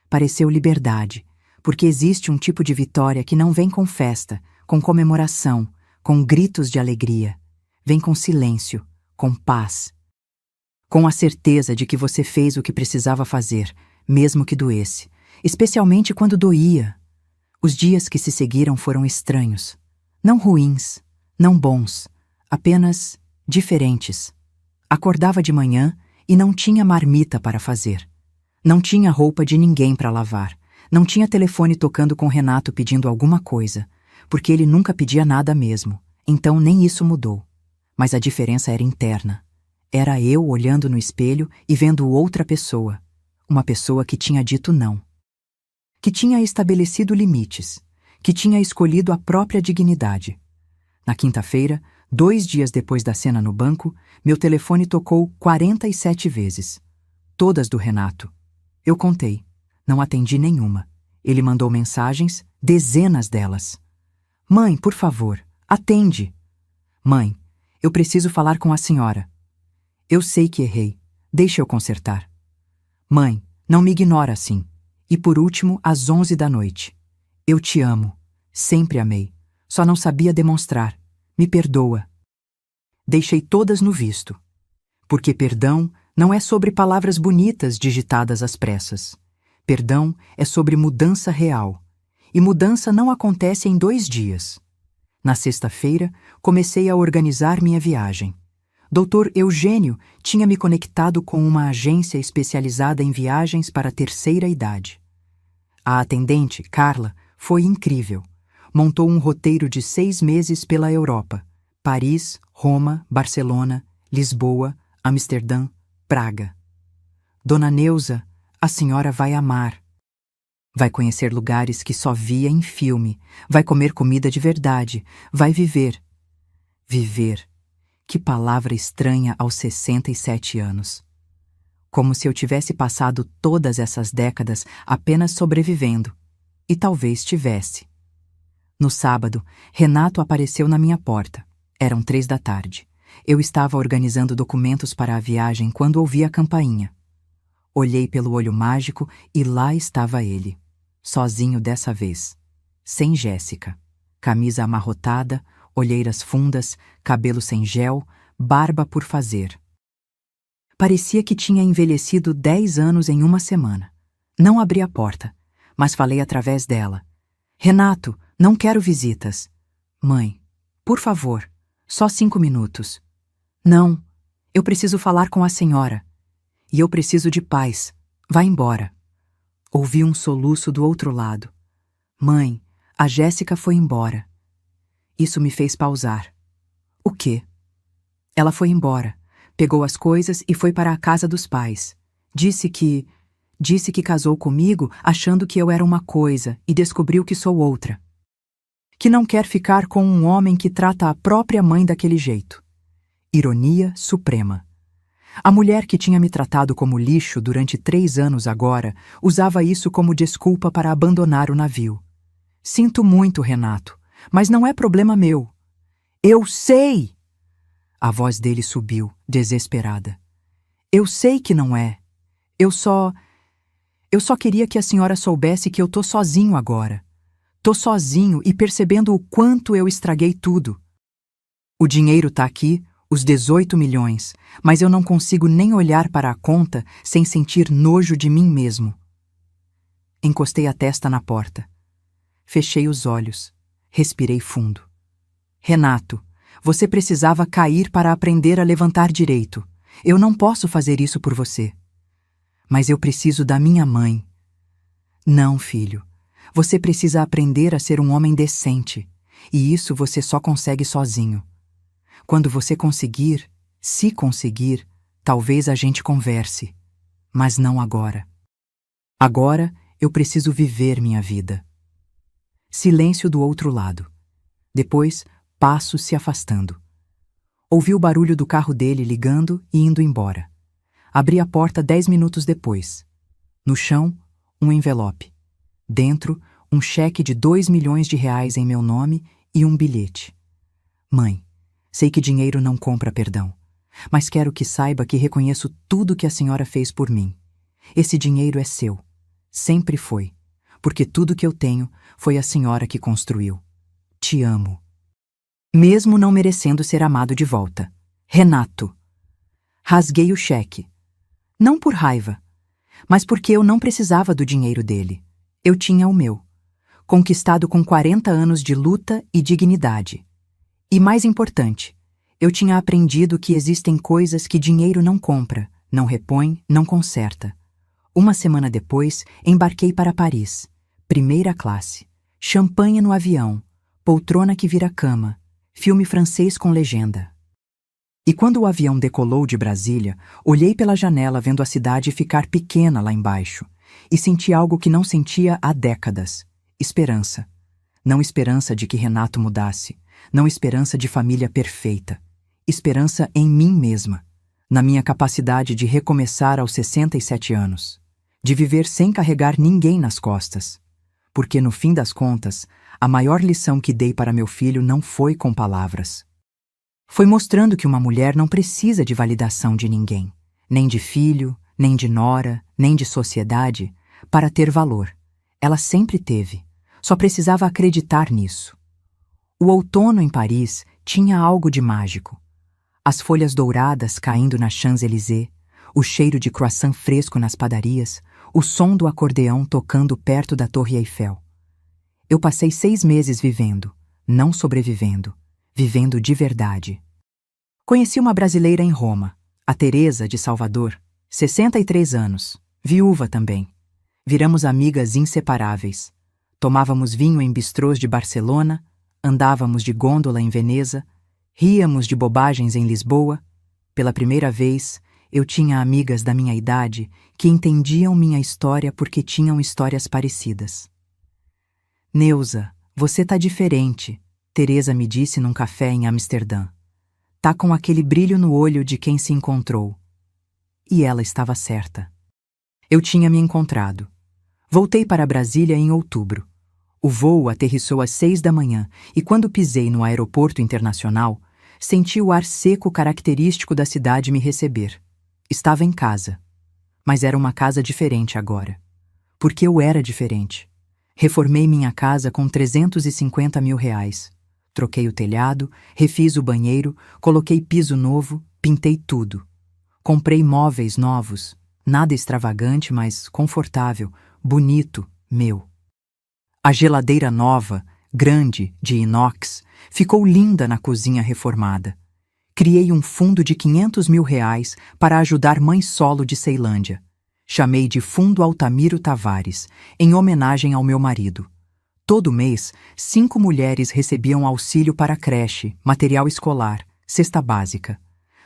Pareceu liberdade, porque existe um tipo de vitória que não vem com festa, com comemoração, com gritos de alegria. Vem com silêncio, com paz. Com a certeza de que você fez o que precisava fazer, mesmo que doesse, especialmente quando doía. Os dias que se seguiram foram estranhos. Não ruins, não bons, apenas diferentes. Acordava de manhã e não tinha marmita para fazer. Não tinha roupa de ninguém para lavar. Não tinha telefone tocando com Renato pedindo alguma coisa, porque ele nunca pedia nada mesmo, então nem isso mudou. Mas a diferença era interna. Era eu olhando no espelho e vendo outra pessoa. Uma pessoa que tinha dito não. Que tinha estabelecido limites. Que tinha escolhido a própria dignidade. Na quinta-feira, 2 dias depois da cena no banco, meu telefone tocou 47 vezes. Todas do Renato. Eu contei. Não atendi nenhuma. Ele mandou mensagens, dezenas delas. Mãe, por favor, atende. Mãe, eu preciso falar com a senhora. Eu sei que errei. Deixe eu consertar. Mãe, não me ignora assim. E por último, às 11 da noite. Eu te amo. Sempre amei. Só não sabia demonstrar. Me perdoa. Deixei todas no visto. Porque perdão não é sobre palavras bonitas digitadas às pressas. Perdão é sobre mudança real. E mudança não acontece em 2 dias. Na sexta-feira, comecei a organizar minha viagem. Dr. Eugênio tinha me conectado com uma agência especializada em viagens para a terceira idade. A atendente, Carla, foi incrível. Montou um roteiro de 6 meses pela Europa. Paris, Roma, Barcelona, Lisboa, Amsterdã, Praga. Dona Neuza, a senhora vai amar. Vai conhecer lugares que só via em filme. Vai comer comida de verdade. Vai viver. Viver. Que palavra estranha aos 67 anos. Como se eu tivesse passado todas essas décadas apenas sobrevivendo. E talvez tivesse. No sábado, Renato apareceu na minha porta. Eram 3 da tarde. Eu estava organizando documentos para a viagem quando ouvi a campainha. Olhei pelo olho mágico e lá estava ele. Sozinho dessa vez. Sem Jéssica. Camisa amarrotada, olheiras fundas, cabelo sem gel, barba por fazer. Parecia que tinha envelhecido 10 anos em uma semana. Não abri a porta, mas falei através dela. Renato, não quero visitas. Mãe, por favor, só 5 minutos. Não, eu preciso falar com a senhora. E eu preciso de paz. Vá embora. Ouvi um soluço do outro lado. Mãe, a Jéssica foi embora. Isso me fez pausar. O quê? Ela foi embora, pegou as coisas e foi para a casa dos pais. Disse que casou comigo achando que eu era uma coisa e descobriu que sou outra. Que não quer ficar com um homem que trata a própria mãe daquele jeito. Ironia suprema. A mulher que tinha me tratado como lixo durante 3 anos agora usava isso como desculpa para abandonar o navio. Sinto muito, Renato, mas não é problema meu. Eu sei! A voz dele subiu, desesperada. Eu sei que não é. Eu só queria que a senhora soubesse que eu tô sozinho agora. Tô sozinho e percebendo o quanto eu estraguei tudo. O dinheiro tá aqui, os 18 milhões, mas eu não consigo nem olhar para a conta sem sentir nojo de mim mesmo. Encostei a testa na porta. Fechei os olhos. Respirei fundo. Renato, você precisava cair para aprender a levantar direito. Eu não posso fazer isso por você. Mas eu preciso da minha mãe. Não, filho. Você precisa aprender a ser um homem decente. E isso você só consegue sozinho. Quando você conseguir, se conseguir, talvez a gente converse. Mas não agora. Agora eu preciso viver minha vida. Silêncio do outro lado. Depois, passos se afastando. Ouvi o barulho do carro dele ligando e indo embora. Abri a porta 10 minutos depois. No chão, um envelope. Dentro, um cheque de 2 milhões de reais em meu nome e um bilhete. Mãe, sei que dinheiro não compra perdão, mas quero que saiba que reconheço tudo que a senhora fez por mim. Esse dinheiro é seu. Sempre foi. Porque tudo que eu tenho foi a senhora que construiu. Te amo. Mesmo não merecendo ser amado de volta. Renato. Rasguei o cheque. Não por raiva, mas porque eu não precisava do dinheiro dele. Eu tinha o meu, conquistado com 40 anos de luta e dignidade. E mais importante, eu tinha aprendido que existem coisas que dinheiro não compra, não repõe, não conserta. Uma semana depois, embarquei para Paris. Primeira classe. Champanhe no avião. Poltrona que vira cama. Filme francês com legenda. E quando o avião decolou de Brasília, olhei pela janela vendo a cidade ficar pequena lá embaixo e senti algo que não sentia há décadas. Esperança. Não esperança de que Renato mudasse. Não esperança de família perfeita. Esperança em mim mesma. Na minha capacidade de recomeçar aos 67 anos. De viver sem carregar ninguém nas costas. Porque, no fim das contas, a maior lição que dei para meu filho não foi com palavras. Foi mostrando que uma mulher não precisa de validação de ninguém, nem de filho, nem de nora, nem de sociedade, para ter valor. Ela sempre teve, só precisava acreditar nisso. O outono em Paris tinha algo de mágico. As folhas douradas caindo na Champs-Élysées, o cheiro de croissant fresco nas padarias, o som do acordeão tocando perto da Torre Eiffel. Eu passei 6 meses vivendo, não sobrevivendo, vivendo de verdade. Conheci uma brasileira em Roma, a Teresa de Salvador, 63 anos, viúva também. Viramos amigas inseparáveis. Tomávamos vinho em bistrôs de Barcelona, andávamos de gôndola em Veneza, ríamos de bobagens em Lisboa. Pela primeira vez, eu tinha amigas da minha idade que entendiam minha história porque tinham histórias parecidas. Neuza, você tá diferente, Teresa me disse num café em Amsterdã. Tá com aquele brilho no olho de quem se encontrou. E ela estava certa. Eu tinha me encontrado. Voltei para Brasília em outubro. O voo aterrissou às 6 da manhã e quando pisei no aeroporto internacional, senti o ar seco característico da cidade me receber. Estava em casa. Mas era uma casa diferente agora. Porque eu era diferente. Reformei minha casa com R$350 mil. Troquei o telhado, refiz o banheiro, coloquei piso novo, pintei tudo. Comprei móveis novos, nada extravagante, mas confortável, bonito, meu. A geladeira nova, grande, de inox, ficou linda na cozinha reformada. Criei um fundo de R$500 mil para ajudar mãe solo de Ceilândia. Chamei de Fundo Altamiro Tavares, em homenagem ao meu marido. Todo mês, 5 mulheres recebiam auxílio para creche, material escolar, cesta básica.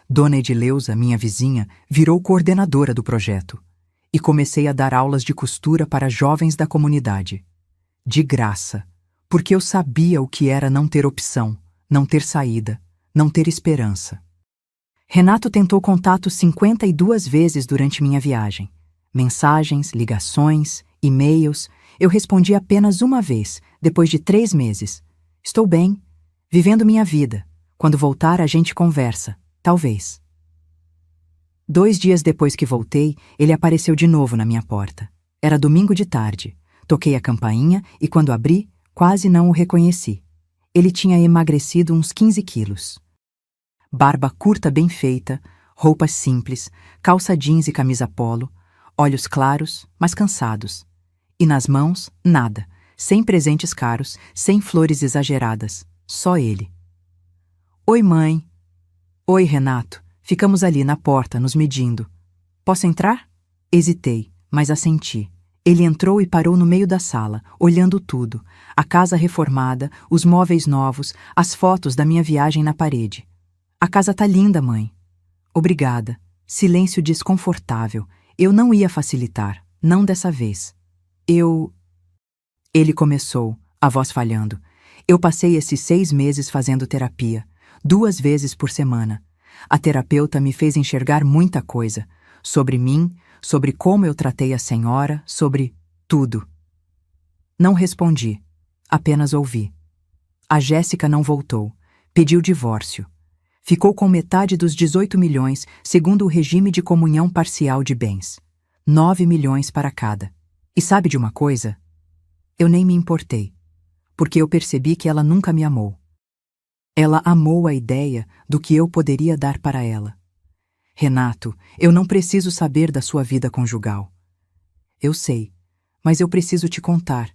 Dona Edileuza, minha vizinha, virou coordenadora do projeto. E comecei a dar aulas de costura para jovens da comunidade. De graça, porque eu sabia o que era não ter opção, não ter saída, não ter esperança. Renato tentou contato 52 vezes durante minha viagem. Mensagens, ligações, e-mails. Eu respondi apenas uma vez, depois de 3 meses. Estou bem, vivendo minha vida. Quando voltar, a gente conversa. Talvez. 2 dias depois que voltei, ele apareceu de novo na minha porta. Era domingo de tarde. Toquei a campainha e, quando abri, quase não o reconheci. Ele tinha emagrecido uns 15 quilos. Barba curta bem feita, roupas simples, calça jeans e camisa polo, olhos claros, mas cansados. E nas mãos, nada, sem presentes caros, sem flores exageradas, só ele. Oi, mãe. Oi, Renato. Ficamos ali na porta, nos medindo. Posso entrar? Hesitei, mas assenti. Ele entrou e parou no meio da sala, olhando tudo, a casa reformada, os móveis novos, as fotos da minha viagem na parede. A casa tá linda, mãe. Obrigada. Silêncio desconfortável. Eu não ia facilitar, não dessa vez. Ele começou, a voz falhando. Eu passei esses 6 meses fazendo terapia, 2 vezes por semana. A terapeuta me fez enxergar muita coisa, sobre mim, sobre como eu tratei a senhora, sobre tudo. Não respondi, apenas ouvi. A Jéssica não voltou, pediu divórcio. Ficou com metade dos 18 milhões, segundo o regime de comunhão parcial de bens. 9 milhões para cada. E sabe de uma coisa? Eu nem me importei, porque eu percebi que ela nunca me amou. Ela amou a ideia do que eu poderia dar para ela. Renato, eu não preciso saber da sua vida conjugal. Eu sei, mas eu preciso te contar.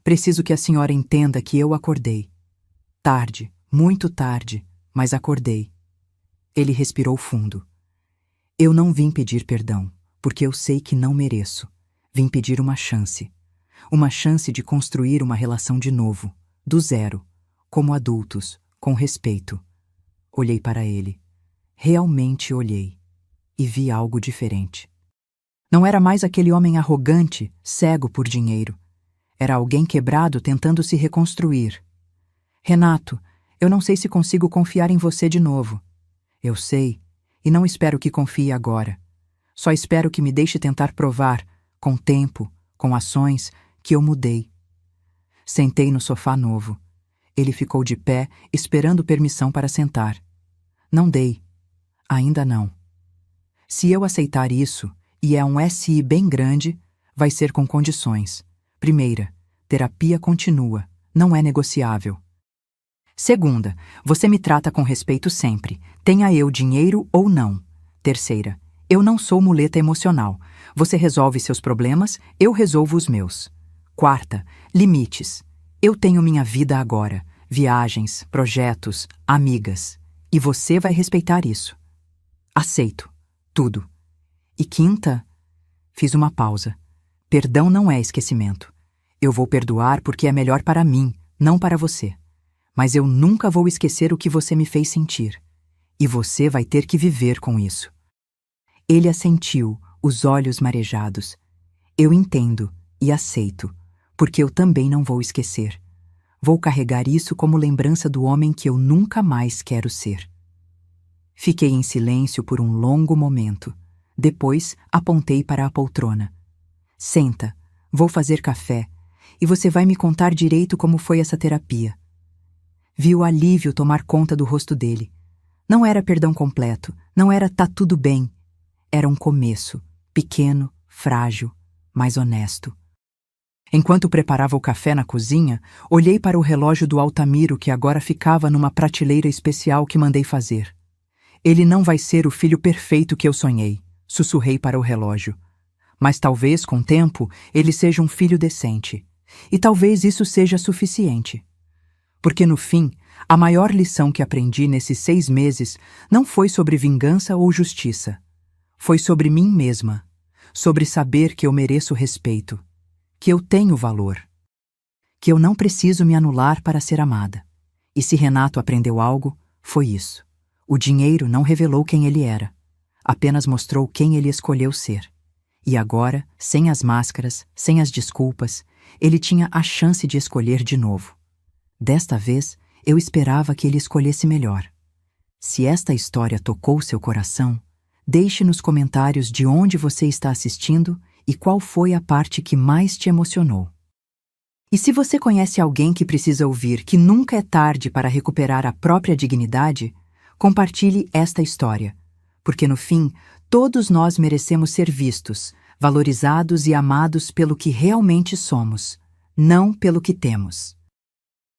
Preciso que a senhora entenda que eu acordei. Tarde, muito tarde, mas acordei. Ele respirou fundo. Eu não vim pedir perdão, porque eu sei que não mereço. Vim pedir uma chance. Uma chance de construir uma relação de novo, do zero, como adultos, com respeito. Olhei para ele. Realmente olhei. E vi algo diferente. Não era mais aquele homem arrogante, cego por dinheiro. Era alguém quebrado tentando se reconstruir. Renato, eu não sei se consigo confiar em você de novo. Eu sei, e não espero que confie agora. Só espero que me deixe tentar provar, com tempo, com ações, que eu mudei. Sentei no sofá novo. Ele ficou de pé, esperando permissão para sentar. Não dei. Ainda não. Se eu aceitar isso, e é um SI bem grande, vai ser com condições. Primeira, terapia contínua, não é negociável. Segunda, você me trata com respeito sempre, tenha eu dinheiro ou não. Terceira, eu não sou muleta emocional. Você resolve seus problemas, eu resolvo os meus. Quarta, limites. Eu tenho minha vida agora, viagens, projetos, amigas. E você vai respeitar isso. Aceito. Tudo. E quinta, fiz uma pausa. Perdão não é esquecimento. Eu vou perdoar porque é melhor para mim, não para você. Mas eu nunca vou esquecer o que você me fez sentir. E você vai ter que viver com isso. Ele assentiu, os olhos marejados. Eu entendo e aceito, porque eu também não vou esquecer. Vou carregar isso como lembrança do homem que eu nunca mais quero ser. Fiquei em silêncio por um longo momento. Depois, apontei para a poltrona. Senta, vou fazer café, e você vai me contar direito como foi essa terapia. Vi o alívio tomar conta do rosto dele. Não era perdão completo, não era tá tudo bem. Era um começo, pequeno, frágil, mas honesto. Enquanto preparava o café na cozinha, olhei para o relógio do Altamiro que agora ficava numa prateleira especial que mandei fazer. Ele não vai ser o filho perfeito que eu sonhei, sussurrei para o relógio. Mas talvez, com o tempo, ele seja um filho decente. E talvez isso seja suficiente. Porque no fim, a maior lição que aprendi nesses 6 meses não foi sobre vingança ou justiça. Foi sobre mim mesma, sobre saber que eu mereço respeito, que eu tenho valor, que eu não preciso me anular para ser amada. E se Renato aprendeu algo, foi isso. O dinheiro não revelou quem ele era, apenas mostrou quem ele escolheu ser. E agora, sem as máscaras, sem as desculpas, ele tinha a chance de escolher de novo. Desta vez, eu esperava que ele escolhesse melhor. Se esta história tocou seu coração, deixe nos comentários de onde você está assistindo e qual foi a parte que mais te emocionou. E se você conhece alguém que precisa ouvir que nunca é tarde para recuperar a própria dignidade, compartilhe esta história, porque no fim, todos nós merecemos ser vistos, valorizados e amados pelo que realmente somos, não pelo que temos.